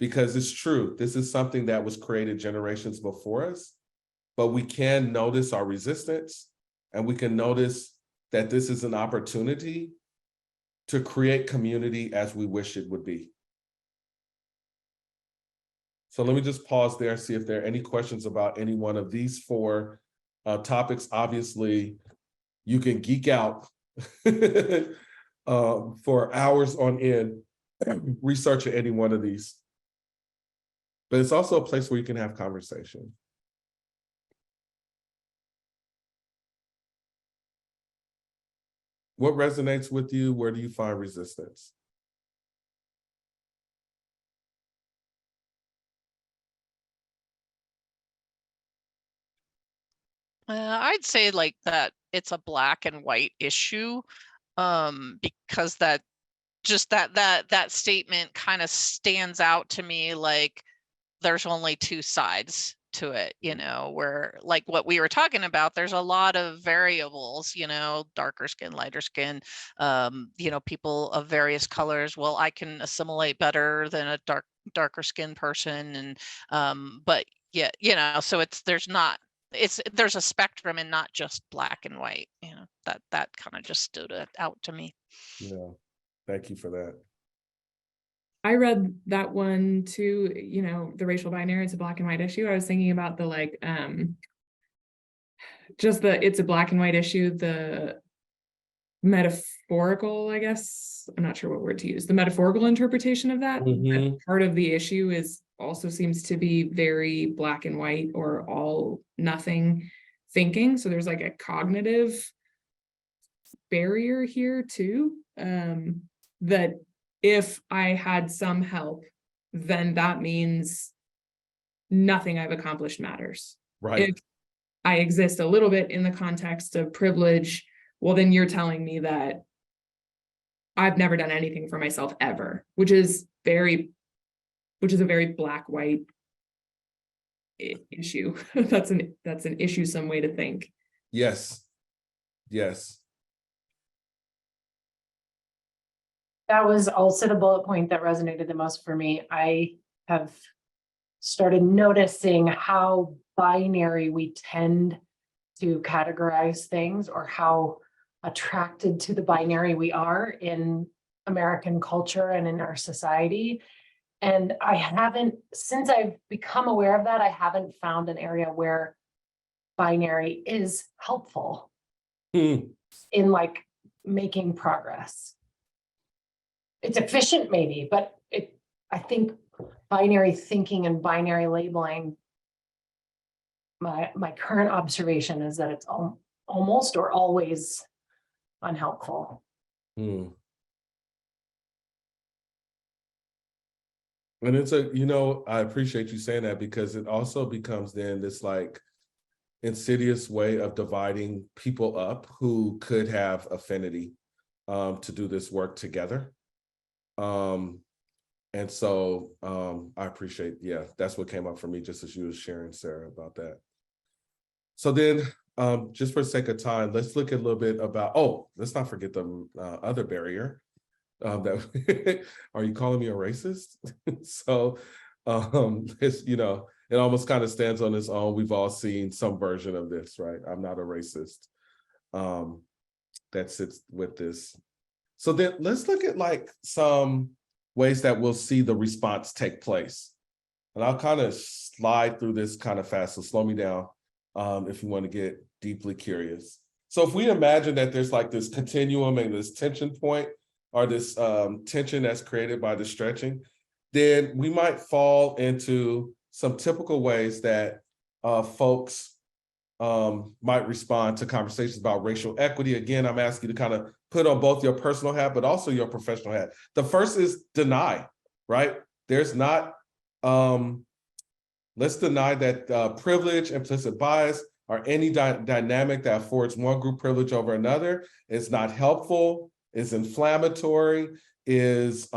Because it's true, this is something that was created generations before us, but we can notice our resistance, and we can notice that this is an opportunity to create community as we wish it would be. So let me just pause there and see if there are any questions about any one of these four topics. Obviously, you can geek out for hours on end researching any one of these. But it's also a place where you can have conversation. What resonates with you? Where do you find resistance? I'd say like that it's a black and white issue, because that statement kind of stands out to me, like there's only two sides to it, you know, where like what we were talking about, there's a lot of variables, you know, darker skin, lighter skin, you know, people of various colors. Well, I can assimilate better than a darker skin person. And but yeah, you know, so there's a spectrum and not just black and white, you know, that kind of just stood out to me. Yeah, thank you for that. I read that one too, you know, the racial binary, it's a black and white issue. I was thinking about the like, it's a black and white issue, the metaphorical, I guess, I'm not sure what word to use, the metaphorical interpretation of that. Mhm. Part of the issue also seems to be very black and white or all nothing thinking. So there's like a cognitive barrier here too, that if I had some help, then that means nothing I've accomplished matters. Right. If I exist a little bit in the context of privilege, well, then you're telling me that I've never done anything for myself ever, which is a very black-white issue. That's an issue, some way to think. Yes. Yes. That was also the bullet point that resonated the most for me. I have started noticing how binary we tend to categorize things, or how attracted to the binary we are in American culture and in our society. And since I've become aware of that, I haven't found an area where binary is helpful in like making progress. It's efficient maybe, but I think binary thinking and binary labeling, my current observation is that it's almost or always unhelpful. And it's I appreciate you saying that, because it also becomes then this like insidious way of dividing people up who could have affinity to do this work together. And so I appreciate, that's what came up for me just as you were sharing, Sarah, about that. So then just for sake of time, let's look a little bit about, let's not forget the other barrier. That are you calling me a racist? So it's, it almost kind of stands on its own. We've all seen some version of this, right? I'm not a racist. That sits with this. So then let's look at like some ways that we'll see the response take place. And I'll kind of slide through this kind of fast, so slow me down if you want to get deeply curious. So if we imagine that there's like this continuum and this tension point, or this tension that's created by the stretching, then we might fall into some typical ways that folks might respond to conversations about racial equity. Again, I'm asking you to kind of put on both your personal hat, but also your professional hat. The first is deny, right? There's not, let's deny that privilege, implicit bias, or any dynamic that affords one group privilege over another is not helpful, is inflammatory, is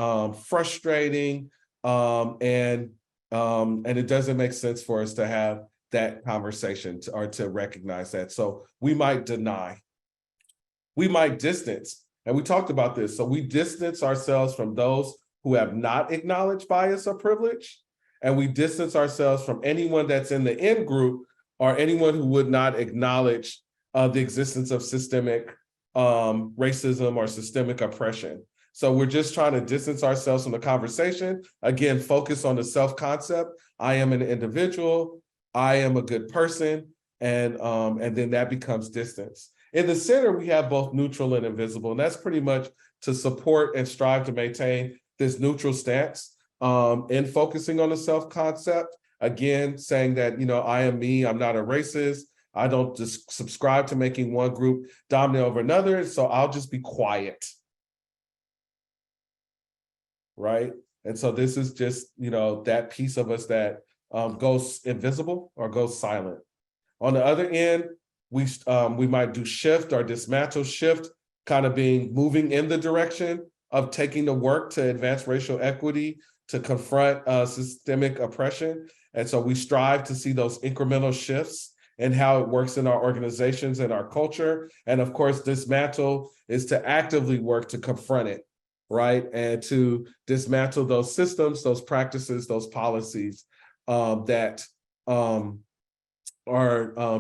frustrating, and it doesn't make sense for us to have that conversation or to recognize that. So we might deny. we might distance. And we talked about this. So we distance ourselves from those who have not acknowledged bias or privilege. And we distance ourselves from anyone that's in the in group or anyone who would not acknowledge the existence of systemic racism or systemic oppression. So we're just trying to distance ourselves from the conversation. Again, focus on the self-concept. I am an individual. I am a good person. And then that becomes distance. In the center, we have both neutral and invisible, and that's pretty much to support and strive to maintain this neutral stance in focusing on the self-concept. Again, saying that, I am me, I'm not a racist. I don't just subscribe to making one group dominate over another, so I'll just be quiet. Right? And so this is just, that piece of us that goes invisible or goes silent. On the other end, we might do shift or dismantle shift, kind of moving in the direction of taking the work to advance racial equity, to confront systemic oppression. And so we strive to see those incremental shifts and how it works in our organizations and our culture. And of course, dismantle is to actively work to confront it, right? And to dismantle those systems, those practices, those policies that are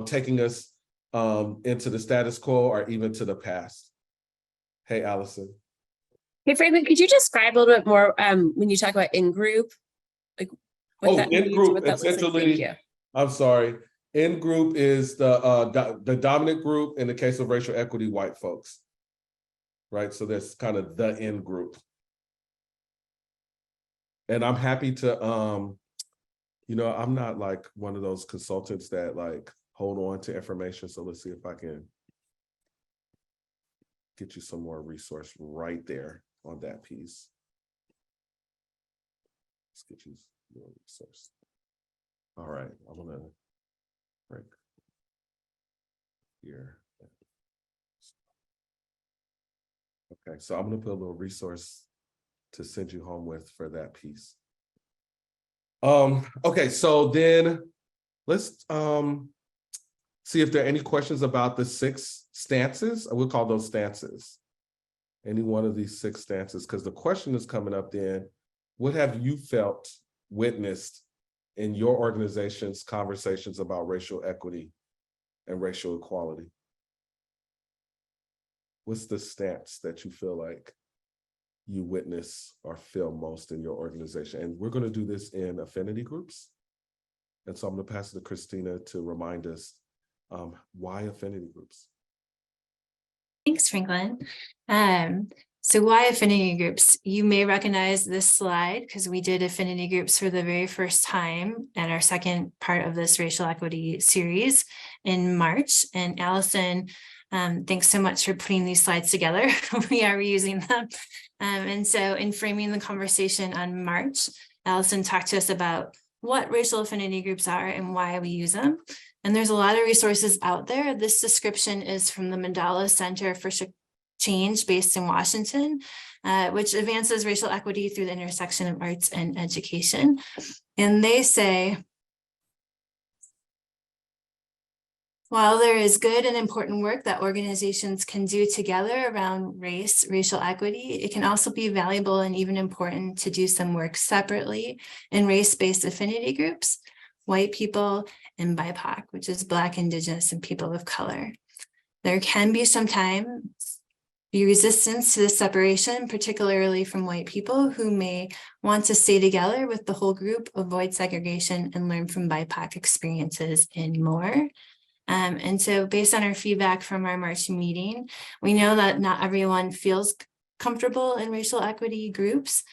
taking us into the status quo or even to the past. Hey, Allison. Hey, Franklin, could you describe a little bit more when you talk about in-group? Like what that means, in-group, what that looks like? essentially, Thank you. I'm sorry. In-group is the dominant group in the case of racial equity, white folks. Right, so that's kind of the in-group. And I'm happy to, I'm not like one of those consultants that like hold on to information. So let's see if I can get you some more resource right there on that piece. Let's get you more resource. All right, I'm gonna break here. Okay, so I'm gonna put a little resource to send you home with for that piece. Okay, so then let's see if there are any questions about the 6 stances. We'll call those stances. Any one of these 6 stances, because the question is coming up then, what have you felt, witnessed in your organization's conversations about racial equity and racial equality? What's the stance that you feel like you witness or feel most in your organization? And we're going to do this in affinity groups. And so I'm going to pass it to Christina to remind us why affinity groups. Thanks, Franklin. So why affinity groups? You may recognize this slide because we did affinity groups for the very first time at our second part of this racial equity series in March. And Allison, thanks so much for putting these slides together. We are reusing them. And so in framing the conversation on March, Allison talked to us about what racial affinity groups are and why we use them. And there's a lot of resources out there. This description is from the Mandala Center for Change based in Washington, which advances racial equity through the intersection of arts and education. And they say, while there is good and important work that organizations can do together around racial equity, it can also be valuable and even important to do some work separately in race-based affinity groups, white people, and BIPOC, which is Black, Indigenous, and people of color. There can be sometimes resistance to this separation, particularly from white people who may want to stay together with the whole group, avoid segregation, and learn from BIPOC experiences and more. And so based on our feedback from our March meeting, we know that not everyone feels comfortable in racial equity groups.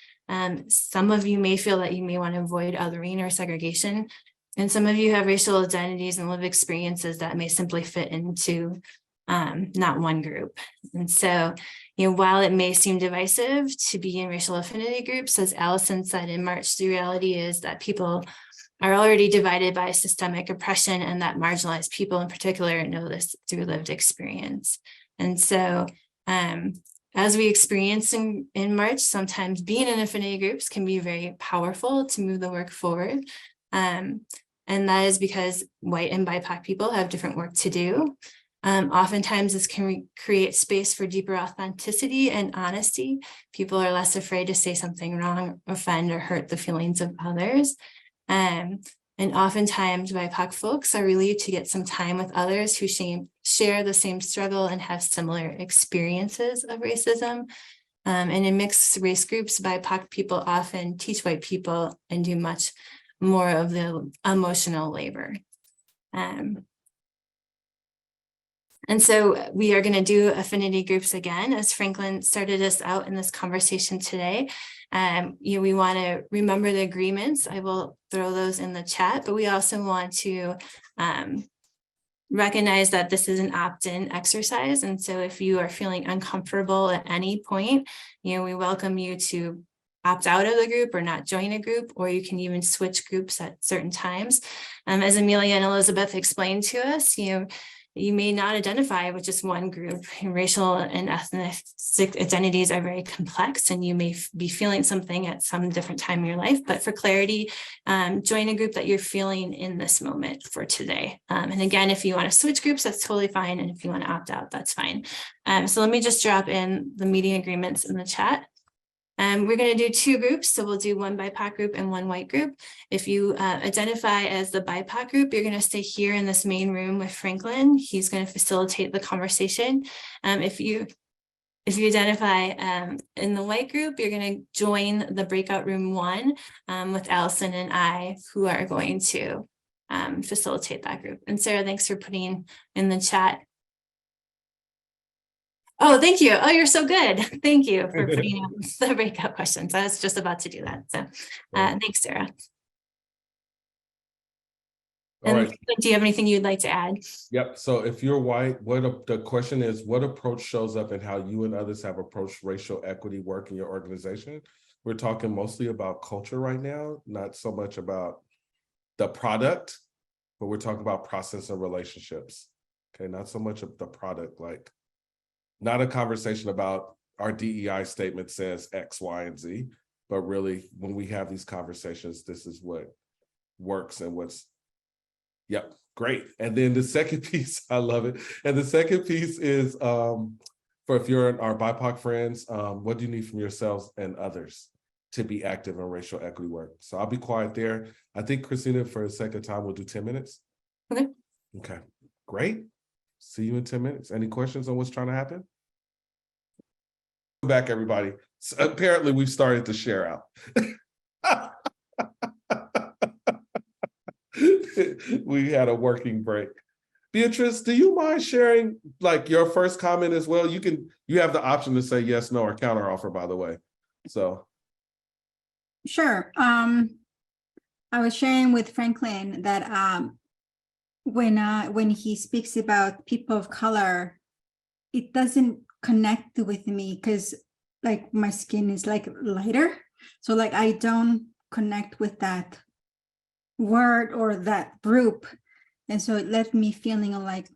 Some of you may feel that you may want to avoid othering or segregation. And some of you have racial identities and lived experiences that may simply fit into not one group. And so, while it may seem divisive to be in racial affinity groups, as Allison said in March, the reality is that people are already divided by systemic oppression, and that marginalized people in particular know this through lived experience. And so as we experienced in March, sometimes being in affinity groups can be very powerful to move the work forward. And that is because white and BIPOC people have different work to do. Oftentimes this can create space for deeper authenticity and honesty. People are less afraid to say something wrong, offend, or hurt the feelings of others. And oftentimes BIPOC folks are relieved to get some time with others who share the same struggle and have similar experiences of racism. And in mixed race groups, BIPOC people often teach white people and do much more of the emotional labor. And so we are going to do affinity groups again, as Franklin started us out in this conversation today. We want to remember the agreements. I will throw those in the chat, but we also want to recognize that this is an opt-in exercise. And so if you are feeling uncomfortable at any point, we welcome you to opt out of the group or not join a group, or you can even switch groups at certain times. As Amelia and Elizabeth explained to us, you may not identify with just one group. Racial and ethnic identities are very complex, and you may be feeling something at some different time in your life. But for clarity, join a group that you're feeling in this moment for today. And again, if you want to switch groups, that's totally fine. And if you want to opt out, that's fine. So let me just drop in the meeting agreements in the chat. We're going to do two groups, so we'll do one BIPOC group and one white group. If you identify as the BIPOC group, you're going to stay here in this main room with Franklin. He's going to facilitate the conversation. If you identify in the white group, you're going to join the breakout room 1 with Allison and I, who are going to facilitate that group. And Sarah, thanks for putting in the chat. Oh, thank you. Oh, you're so good. Thank you for putting out the breakout questions. I was just about to do that. So thanks, Sarah. All right. Do you have anything you'd like to add? Yep. So if you're white, the question is, what approach shows up in how you and others have approached racial equity work in your organization? We're talking mostly about culture right now, not so much about the product, but we're talking about process and relationships. Okay, not so much of the product, like not a conversation about our DEI statement says X, Y, and Z, but really when we have these conversations, this is what works and what's, yep, great. And then the second piece, I love it. And the second piece is for if you're our BIPOC friends, what do you need from yourselves and others to be active in racial equity work? So I'll be quiet there. I think Christina, for the sake of time, we'll do 10 minutes. Okay. Okay, great. See you in 10 minutes. Any questions on what's trying to happen? Back, everybody. So apparently we've started to share out. We had a working break. Beatrice, do you mind sharing like your first comment as well? You have the option to say yes, no, or counter offer, by the way. So sure. I was sharing with Franklin that when he speaks about people of color, it doesn't connect with me because like my skin is like lighter. So like I don't connect with that word or that group. And so it left me feeling like,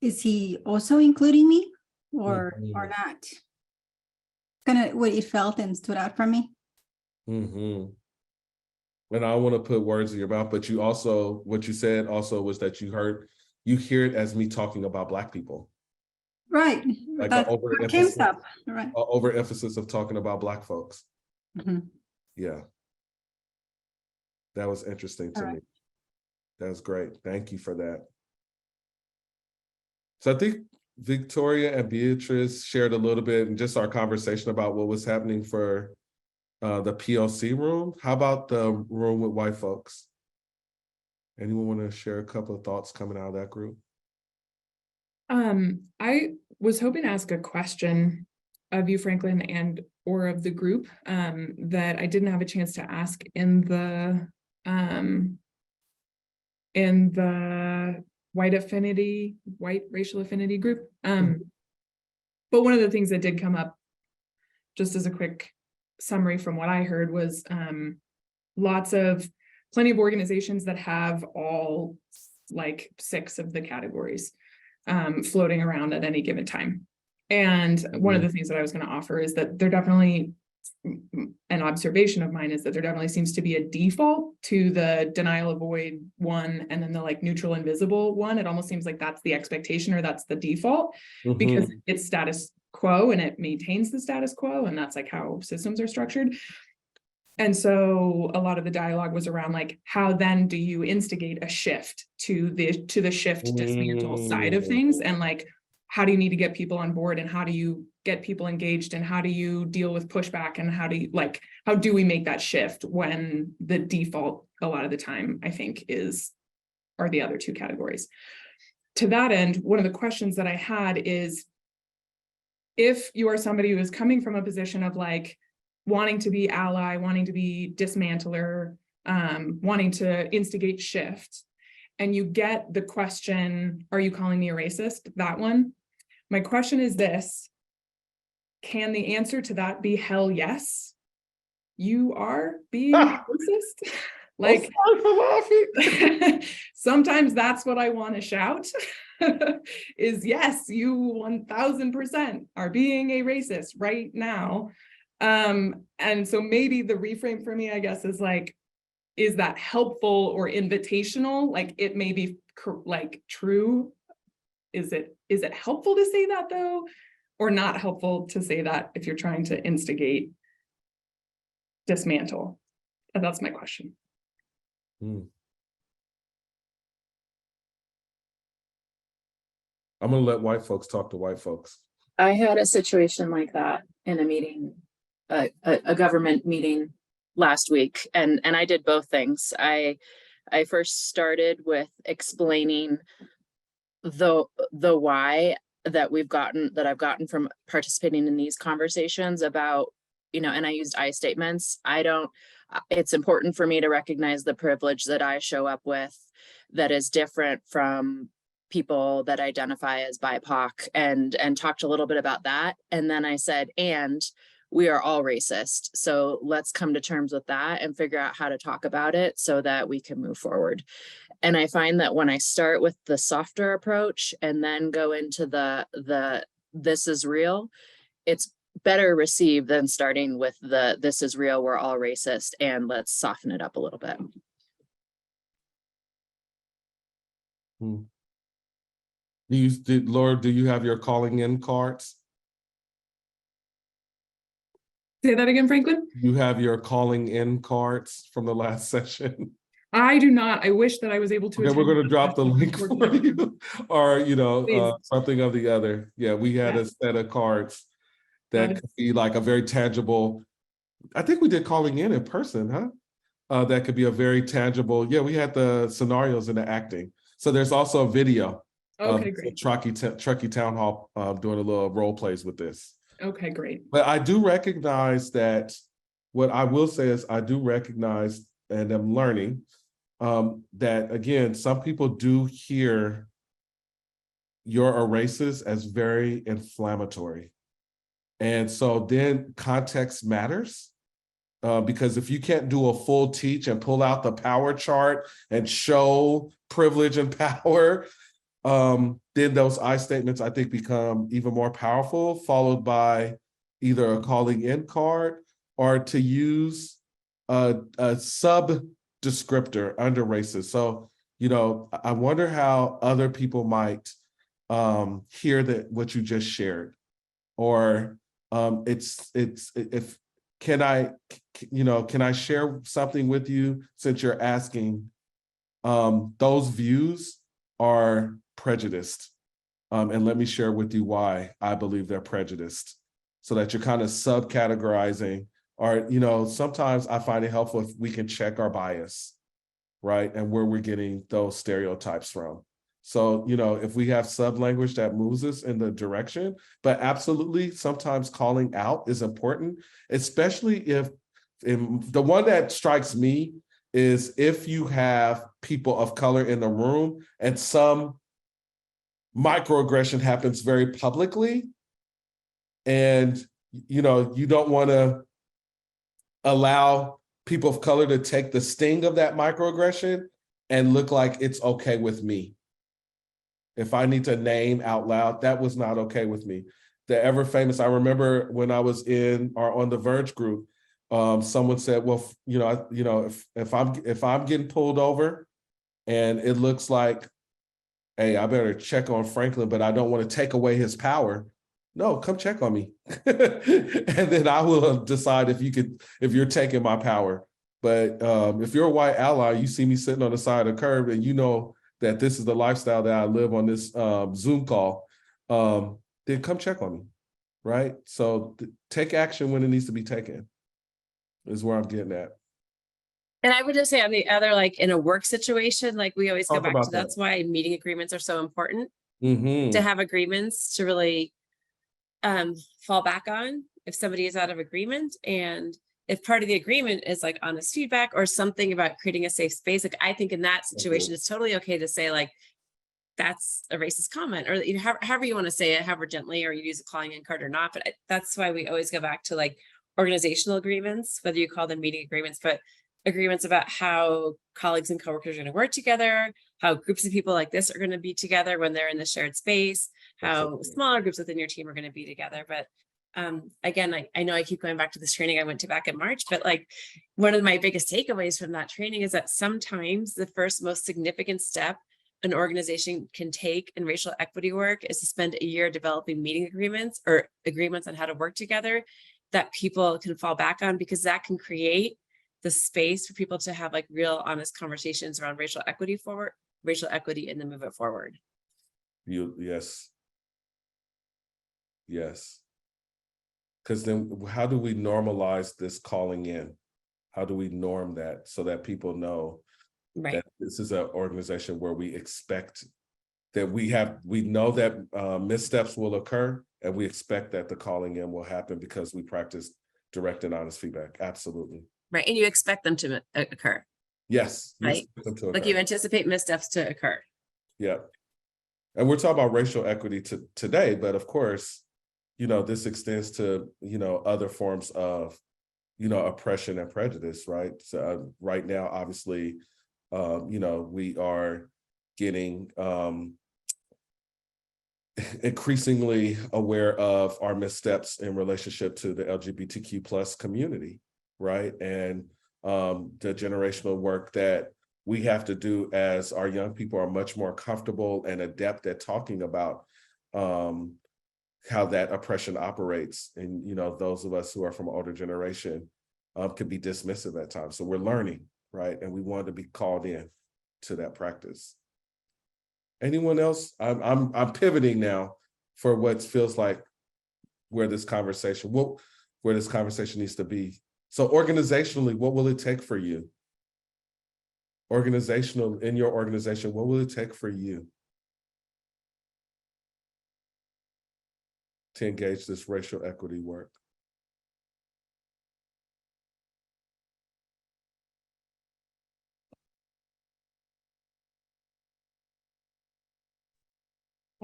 is he also including me or not? Kind of what it felt and stood out for me. and I don't want to put words in your mouth, but you also, what you said also was that you hear it as me talking about Black people. Right. Like That came up. Right. Overemphasis of talking about Black folks. Yeah. That was interesting to me. That was great. Thank you for that. So I think Victoria and Beatrice shared a little bit in just our conversation about what was happening for the PLC room. How about the room with white folks? Anyone want to share a couple of thoughts coming out of that group? I was hoping to ask a question of you, Franklin, and or of the group that I didn't have a chance to ask in the white racial affinity group. But one of the things that did come up, just as a quick summary from what I heard, was plenty of organizations that have all like 6 of the categories floating around at any given time. And one of the things that I was going to offer is that there definitely an observation of mine is that there definitely seems to be a default to the denial avoid one and then the like neutral invisible one. It almost seems like that's the expectation or that's the default because it's status quo and it maintains the status quo, and that's like how systems are structured. And so a lot of the dialogue was around like, how then do you instigate a shift to the shift dismantle side of things? And like, how do you need to get people on board, and how do you get people engaged, and how do you deal with pushback, and how do we make that shift when the default a lot of the time, I think, are the other two categories. To that end, one of the questions that I had is, if you are somebody who is coming from a position of like wanting to be ally, wanting to be dismantler, wanting to instigate shift, and you get the question, are you calling me a racist? That one. My question is this: can the answer to that be hell yes? You are being racist? Like, sometimes that's what I want to shout is yes, you 1000% are being a racist right now. And so maybe the reframe for me, I guess, is like, is that helpful or invitational? Like, it may be like true. Is it helpful to say that though, or not helpful to say that if you're trying to instigate dismantle? And that's my question. I'm gonna let white folks talk to white folks. I had a situation like that in a meeting, a government meeting last week, and I did both things. I first started with explaining the why that I've gotten from participating in these conversations about, and I used I statements. It's important for me to recognize the privilege that I show up with that is different from people that identify as BIPOC, and talked a little bit about that. And then I said, and we are all racist. So let's come to terms with that and figure out how to talk about it so that we can move forward. And I find that when I start with the softer approach and then go into the this is real, it's better received than starting with the this is real, we're all racist, and let's soften it up a little bit. Laura, do you have your calling in cards? Say that again, Franklin. You have your calling in cards from the last session? I do not. I wish that I was able to. Okay, we're going to drop the link for you, or something of the other. Yeah, we had a set of cards that could be like a very tangible. I think we did calling in person, huh? That could be a very tangible. Yeah, we had the scenarios and the acting. So there's also a video. Okay, great. Truckee Town Hall doing a little role plays with this. Okay, great. But I do recognize that. What I will say is I do recognize, and I'm learning that, again, some people do hear you're a racist as very inflammatory. And so then context matters, because if you can't do a full teach and pull out the power chart and show privilege and power, then those I statements, I think, become even more powerful, followed by either a calling in card or to use a sub descriptor under racist. So, I wonder how other people might hear that what you just shared, or can I share something with you since you're asking? Those views are prejudiced, and let me share with you why I believe they're prejudiced, so that you're kind of subcategorizing. Or, sometimes I find it helpful if we can check our bias, right? And where we're getting those stereotypes from. So, if we have sub-language that moves us in the direction, but absolutely sometimes calling out is important, especially if the one that strikes me is if you have people of color in the room and some microaggression happens very publicly, and, you don't want to allow people of color to take the sting of that microaggression and look like it's okay with me. If I need to name out loud, that was not okay with me. the ever famous, I remember when I was in our On the Verge group, someone said, well, if I'm getting pulled over and it looks like, hey, I better check on Franklin, but I don't want to take away his power. No, come check on me. And then I will decide if you're taking my power. But if you're a white ally, you see me sitting on the side of the curb and you know that this is the lifestyle that I live on this Zoom call, then come check on me, right? So take action when it needs to be taken is where I'm getting at. And I would just say on the other, like in a work situation, like we always go Talk back about to, that's why meeting agreements are so important, Mm-hmm. to have agreements to really fall back on if somebody is out of agreement. And if part of the agreement is like honest feedback or something about creating a safe space, like I think in that situation, it's totally okay to say like, that's a racist comment, or however you want to say it, however gently, or you use a calling in card or not. But that's why we always go back to like organizational agreements, whether you call them meeting agreements, but agreements about how colleagues and coworkers are going to work together, how groups of people like this are going to be together when they're in the shared space, how smaller groups within your team are going to be together. But again, I know I keep going back to this training I went to back in March, but like one of my biggest takeaways from that training is that sometimes the first most significant step an organization can take in racial equity work is to spend a year developing meeting agreements or agreements on how to work together that people can fall back on, because that can create the space for people to have like real honest conversations around racial equity and then move it forward. Yes. Because then how do we normalize this calling in? How do we norm that so that people know that this is an organization where we expect that we know that missteps will occur, and we expect that the calling in will happen because we practice direct and honest feedback. Absolutely. Right. And you expect them to occur. Yes. Right. Like you anticipate missteps to occur. Yeah. And we're talking about racial equity today, but of course, this extends to, other forms of, oppression and prejudice, right? So right now, obviously, we are getting increasingly aware of our missteps in relationship to the LGBTQ plus community, right? And the generational work that we have to do as our young people are much more comfortable and adept at talking about how that oppression operates. And, those of us who are from older generation can be dismissive at times. So we're learning, right? And we want to be called in to that practice. Anyone else? I'm pivoting now for what feels like where this conversation needs to be. So organizationally, what will it take for you? In your organization, what will it take for you to engage this racial equity work?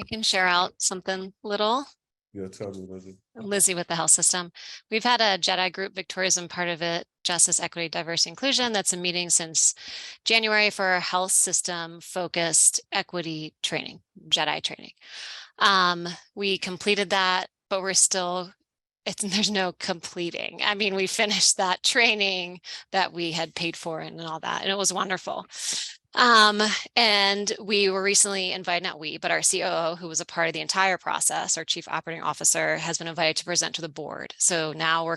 I can share out something little. Yeah, tell me, Lizzie. Lizzie with the health system. We've had a JEDI group, Victoria's been part of it, Justice, Equity, Diversity, Inclusion. That's a meeting since January for our health system focused equity training, JEDI training. We completed that, but we're still, there's no completing. I mean, we finished that training that we had paid for and all that, and it was wonderful. And we were recently invited, not we, but our COO, who was a part of the entire process, our chief operating officer, has been invited to present to the board. So now we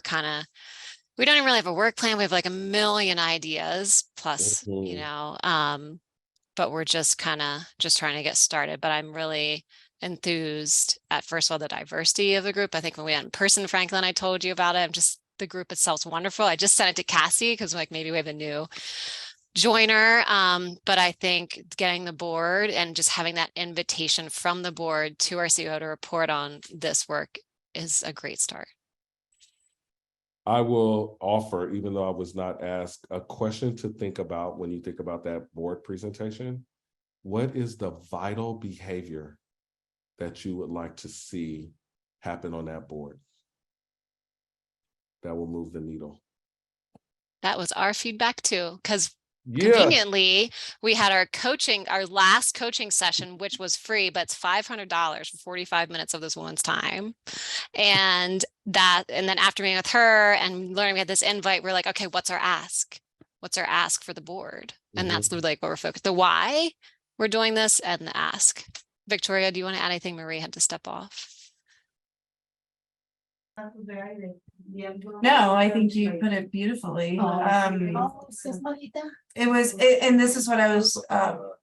don't even really have a work plan. We have like a million ideas plus, but we're just trying to get started. But I'm really enthused at first of all, the diversity of the group. I think when we went in person, Franklin, I told you about it. The group itself is wonderful. I just sent it to Cassie because like maybe we have a new joiner, but I think getting the board and just having that invitation from the board to our CEO to report on this work is a great start. I will offer, even though I was not asked, a question to think about when you think about that board presentation. What is the vital behavior that you would like to see happen on that board that will move the needle? That was our feedback too, because Yeah. Conveniently, we had our last coaching session, which was free, but it's $500 for 45 minutes of this woman's time. And then after meeting with her and learning we had this invite, we're like, okay, what's our ask? What's our ask for the board? And that's like what we're focused, the why we're doing this and the ask. Victoria, do you want to add anything? Marie had to step off. No, I think you put it beautifully. And this is what I was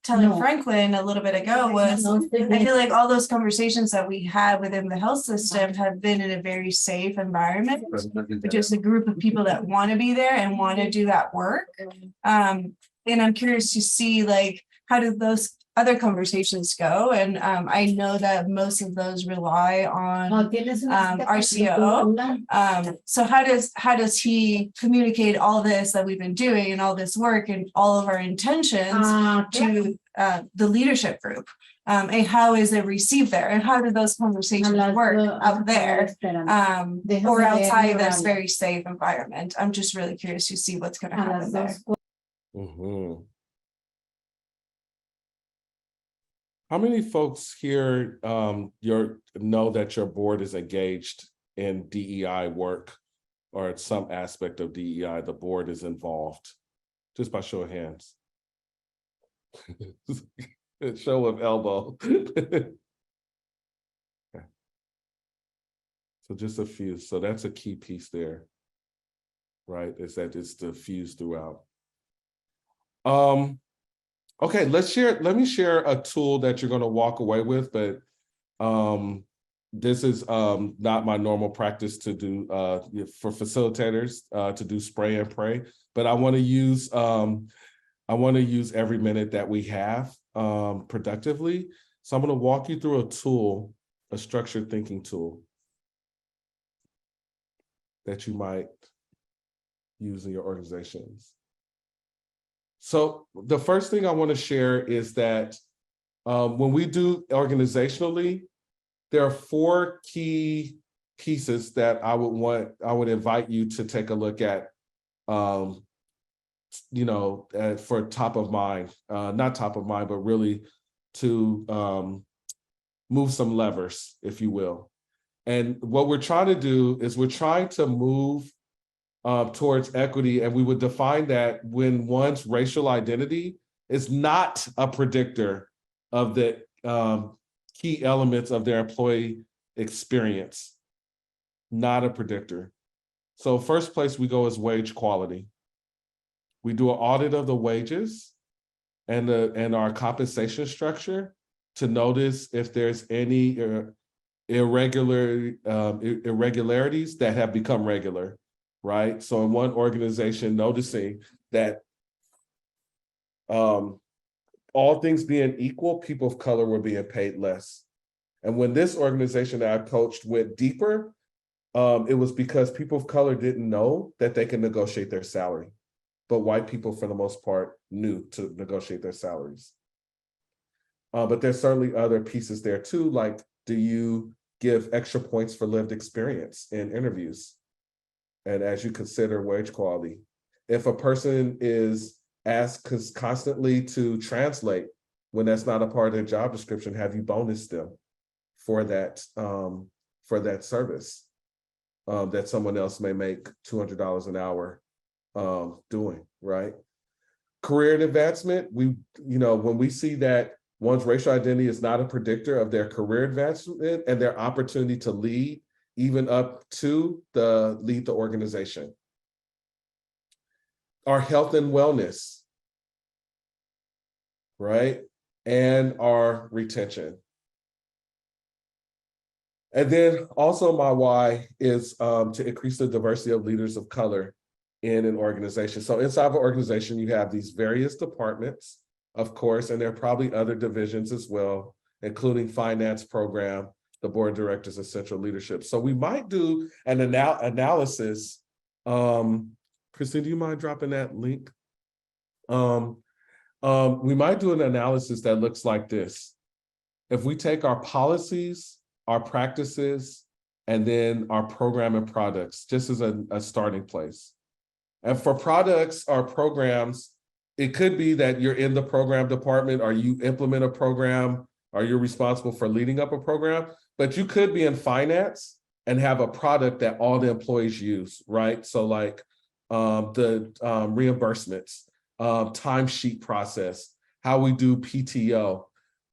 telling Franklin a little bit ago was, I feel like all those conversations that we had within the health system have been in a very safe environment, which is a group of people that want to be there and want to do that work. And I'm curious to see, like, how do those other conversations go? And I know that most of those rely on RCO. So how does he communicate all this that we've been doing and all this work and all of our intentions to the leadership group? And how is it received there? And how do those conversations work out there or outside this very safe environment? I'm just really curious to see what's going to happen there. Mm-hmm. How many folks here know that your board is engaged in DEI work, or at some aspect of DEI, the board is involved? Just by show of hands. Show of elbow. Okay. So just a few. So that's a key piece there, right? Is that it's diffused throughout. Okay, let me share a tool that you're going to walk away with, but this is not my normal practice to do for facilitators to do spray and pray, but I want to use every minute that we have productively. So I'm going to walk you through a tool, a structured thinking tool that you might use in your organizations. So the first thing I want to share is that when we do organizationally, there are 4 key pieces that I would invite you to take a look at, for top of mind, not top of mind, but really to move some levers, if you will. And what we're trying to do is we're trying to move towards equity, and we would define that when one's racial identity is not a predictor of the key elements of their employee experience, not a predictor. So first place we go is wage quality. We do an audit of the wages and our compensation structure to notice if there's any irregularities that have become regular. Right. So in one organization, noticing that all things being equal, people of color were being paid less. And when this organization that I coached went deeper, it was because people of color didn't know that they can negotiate their salary, but white people, for the most part, knew to negotiate their salaries. But there's certainly other pieces there too, like, do you give extra points for lived experience in interviews? And as you consider wage quality, if a person is asked constantly to translate when that's not a part of their job description, have you bonused them for that service that someone else may make $200 an hour doing, right? Career and advancement, when we see that one's racial identity is not a predictor of their career advancement and their opportunity to lead, even up to lead the organization. Our health and wellness, right? And our retention. And then also my why is to increase the diversity of leaders of color in an organization. So inside of an organization, you have these various departments, of course, and there are probably other divisions as well, including finance program, the board of directors, and central leadership. So we might do an analysis. Christine, do you mind dropping that link? We might do an analysis that looks like this. If we take our policies, our practices, and then our program and products, just as a starting place. And for products or programs, it could be that you're in the program department, or you implement a program, or you're responsible for leading up a program, but you could be in finance and have a product that all the employees use, right? So like the reimbursements, timesheet process, how we do PTO,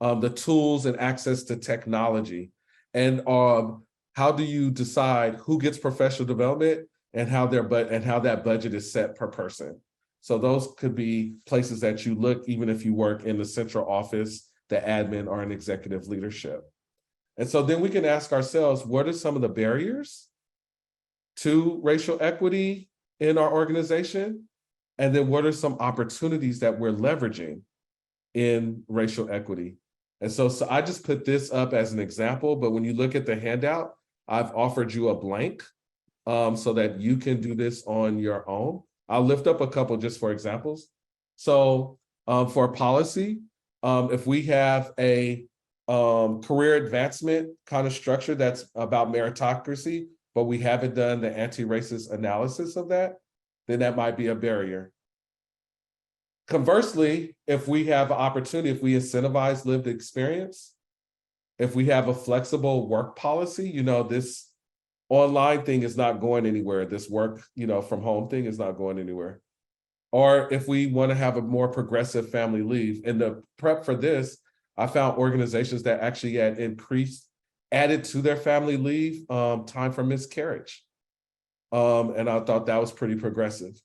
the tools and access to technology, and how do you decide who gets professional development and how that budget is set per person. So those could be places that you look, even if you work in the central office, the admin, or an executive leadership. And so then we can ask ourselves, what are some of the barriers to racial equity in our organization? And then what are some opportunities that we're leveraging in racial equity? And so I just put this up as an example, but when you look at the handout, I've offered you a blank so that you can do this on your own. I'll lift up a couple just for examples. So for policy, if we have a career advancement kind of structure that's about meritocracy, but we haven't done the anti-racist analysis of that, then that might be a barrier. Conversely, if we have an opportunity, if we incentivize lived experience, if we have a flexible work policy, this online thing is not going anywhere. This work, from home thing is not going anywhere. Or if we want to have a more progressive family leave. In the prep for this, I found organizations that actually had added to their family leave time for miscarriage. And I thought that was pretty progressive.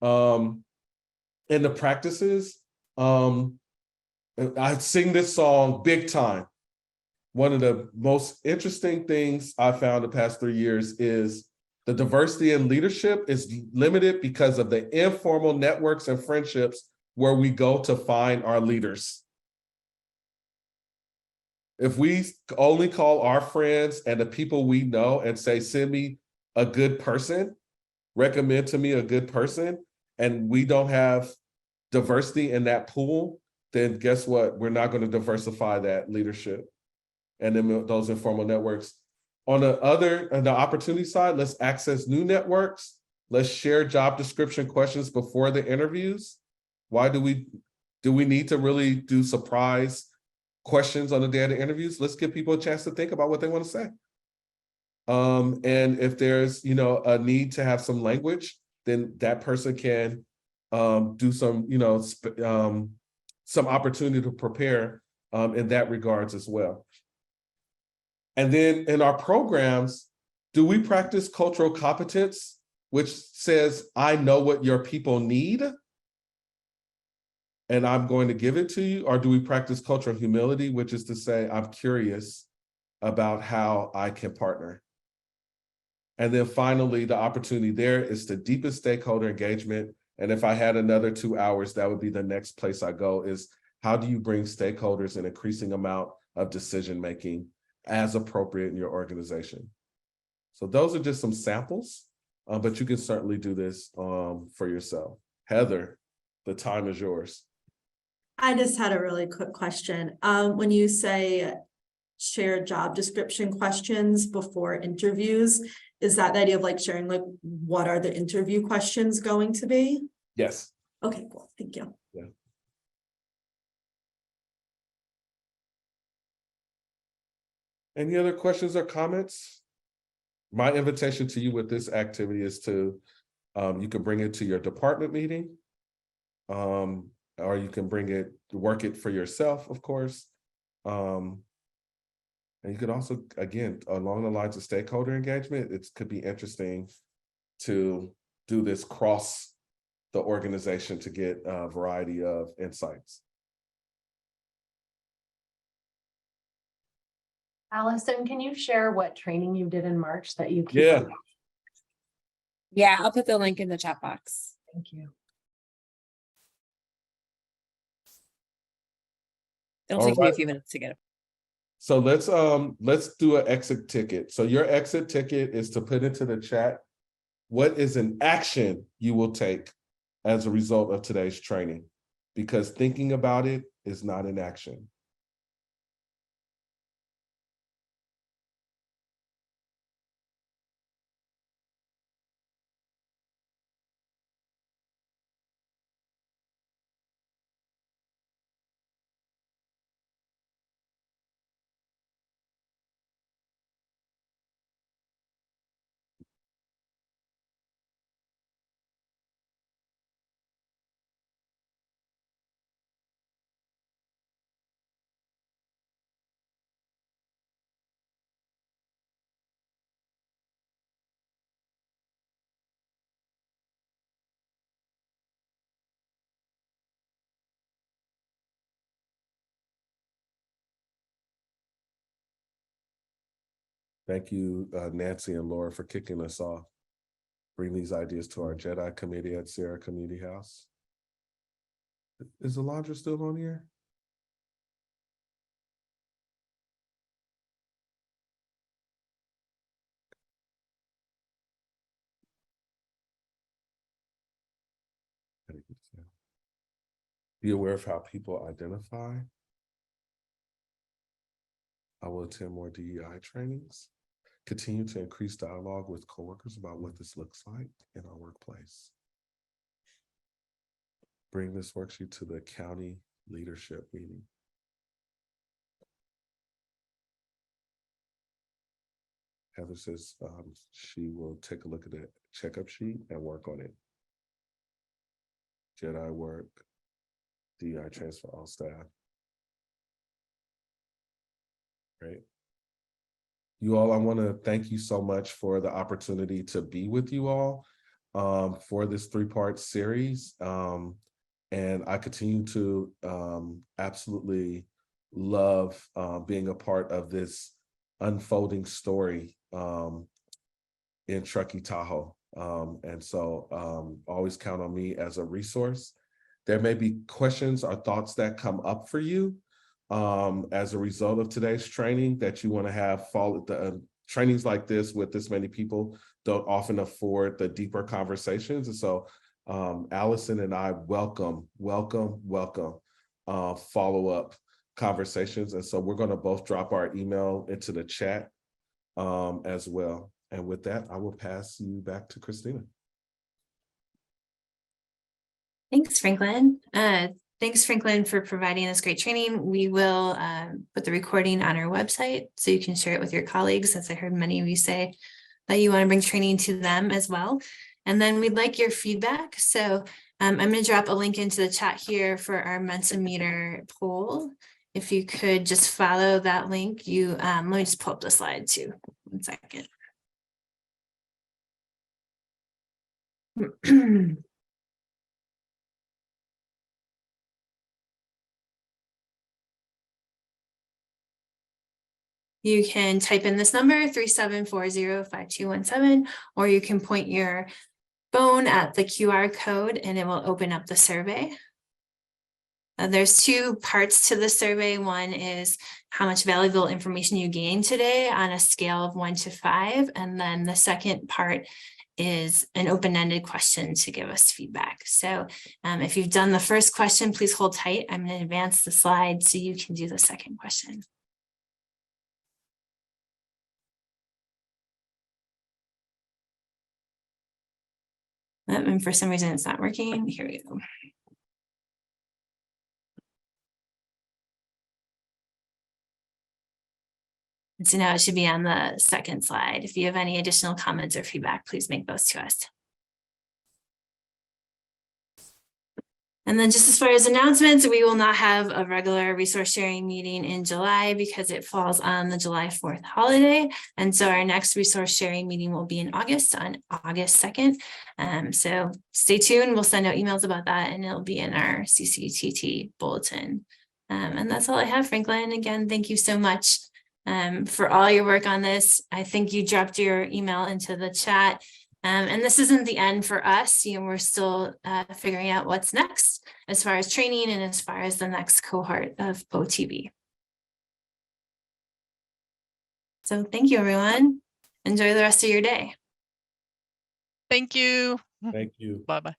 In the practices, I sing this song big time. One of the most interesting things I found the past 3 years is the diversity in leadership is limited because of the informal networks and friendships where we go to find our leaders. If we only call our friends and the people we know and say, send me a good person, recommend to me a good person, and we don't have diversity in that pool, then guess what? We're not going to diversify that leadership. And then those informal networks. On the opportunity side, let's access new networks. Let's share job description questions before the interviews. Why do we need to really do surprise questions on the day of the interviews? Let's give people a chance to think about what they want to say. And if there's, a need to have some language, then that person can do some, some opportunity to prepare in that regards as well. And then in our programs, do we practice cultural competence, which says, I know what your people need, and I'm going to give it to you? Or do we practice cultural humility, which is to say, I'm curious about how I can partner? And then finally, the opportunity there is to deepen stakeholder engagement. And if I had another 2 hours, that would be the next place I go, is how do you bring stakeholders an increasing amount of decision-making as appropriate in your organization? So those are just some samples, but you can certainly do this for yourself. Heather, the time is yours. I just had a really quick question. When you say share job description questions before interviews, is that the idea of like sharing like what are the interview questions going to be? Yes. Okay, cool. Thank you. Yeah. Any other questions or comments? My invitation to you with this activity is to, you can bring it to your department meeting, or you can work it for yourself, of course. And you could also, again, along the lines of stakeholder engagement, it could be interesting to do this cross the organization to get a variety of insights. Allison, can you share what training you did in March that you keep? Yeah. Yeah, I'll put the link in the chat box. Thank you. It'll All take me a right. few minutes to get it. So let's do an exit ticket. So your exit ticket is to put into the chat, what is an action you will take as a result of today's training? Because thinking about it is not an action. Thank you, Nancy and Laura, for kicking us off. Bring these ideas to our Jedi committee at Sierra Community House. Is Alondra still on here? Be aware of how people identify. I will attend more DEI trainings. Continue to increase dialogue with coworkers about what this looks like in our workplace. Bring this worksheet to the county leadership meeting. Heather says she will take a look at the checkup sheet and work on it. Jedi work, DEI transfer all staff. Great. You all, I want to thank you so much for the opportunity to be with you all for this 3-part series. And I continue to absolutely love being a part of this unfolding story in Truckee, Tahoe. And so always count on me as a resource. There may be questions or thoughts that come up for you as a result of today's training that you want to have follow the trainings like this with this many people don't often afford the deeper conversations. And so Allison and I welcome follow-up conversations. And so we're going to both drop our email into the chat as well. And with that, I will pass you back to Christina. Thanks, Franklin. Thanks, Franklin, for providing this great training. We will put the recording on our website so you can share it with your colleagues, as I heard many of you say that you want to bring training to them as well. And then we'd like your feedback. So I'm going to drop a link into the chat here for our Mentimeter poll. If you could just follow that link, let me just pull up the slide too. 1 second. You can type in this number 37405217, or you can point your phone at the QR code and it will open up the survey. There's 2 parts to the survey. One is how much valuable information you gained today on a scale of 1 to 5. And then the second part is an open-ended question to give us feedback. So if you've done the first question, please hold tight. I'm going to advance the slide so you can do the second question. And for some reason it's not working. Here we go. So now it should be on the second slide. If you have any additional comments or feedback, please make those to us. And then just as far as announcements, we will not have a regular resource sharing meeting in July because it falls on the July 4th holiday. And so our next resource sharing meeting will be in August, on August 2nd. So stay tuned. We'll send out emails about that and it'll be in our CCTT bulletin. And that's all I have, Franklin. Again, thank you so much for all your work on this. I think you dropped your email into the chat. And this isn't the end for us. We're still figuring out what's next as far as training and as far as the next cohort of POTV. So thank you, everyone. Enjoy the rest of your day. Thank you. Thank you. Bye-bye.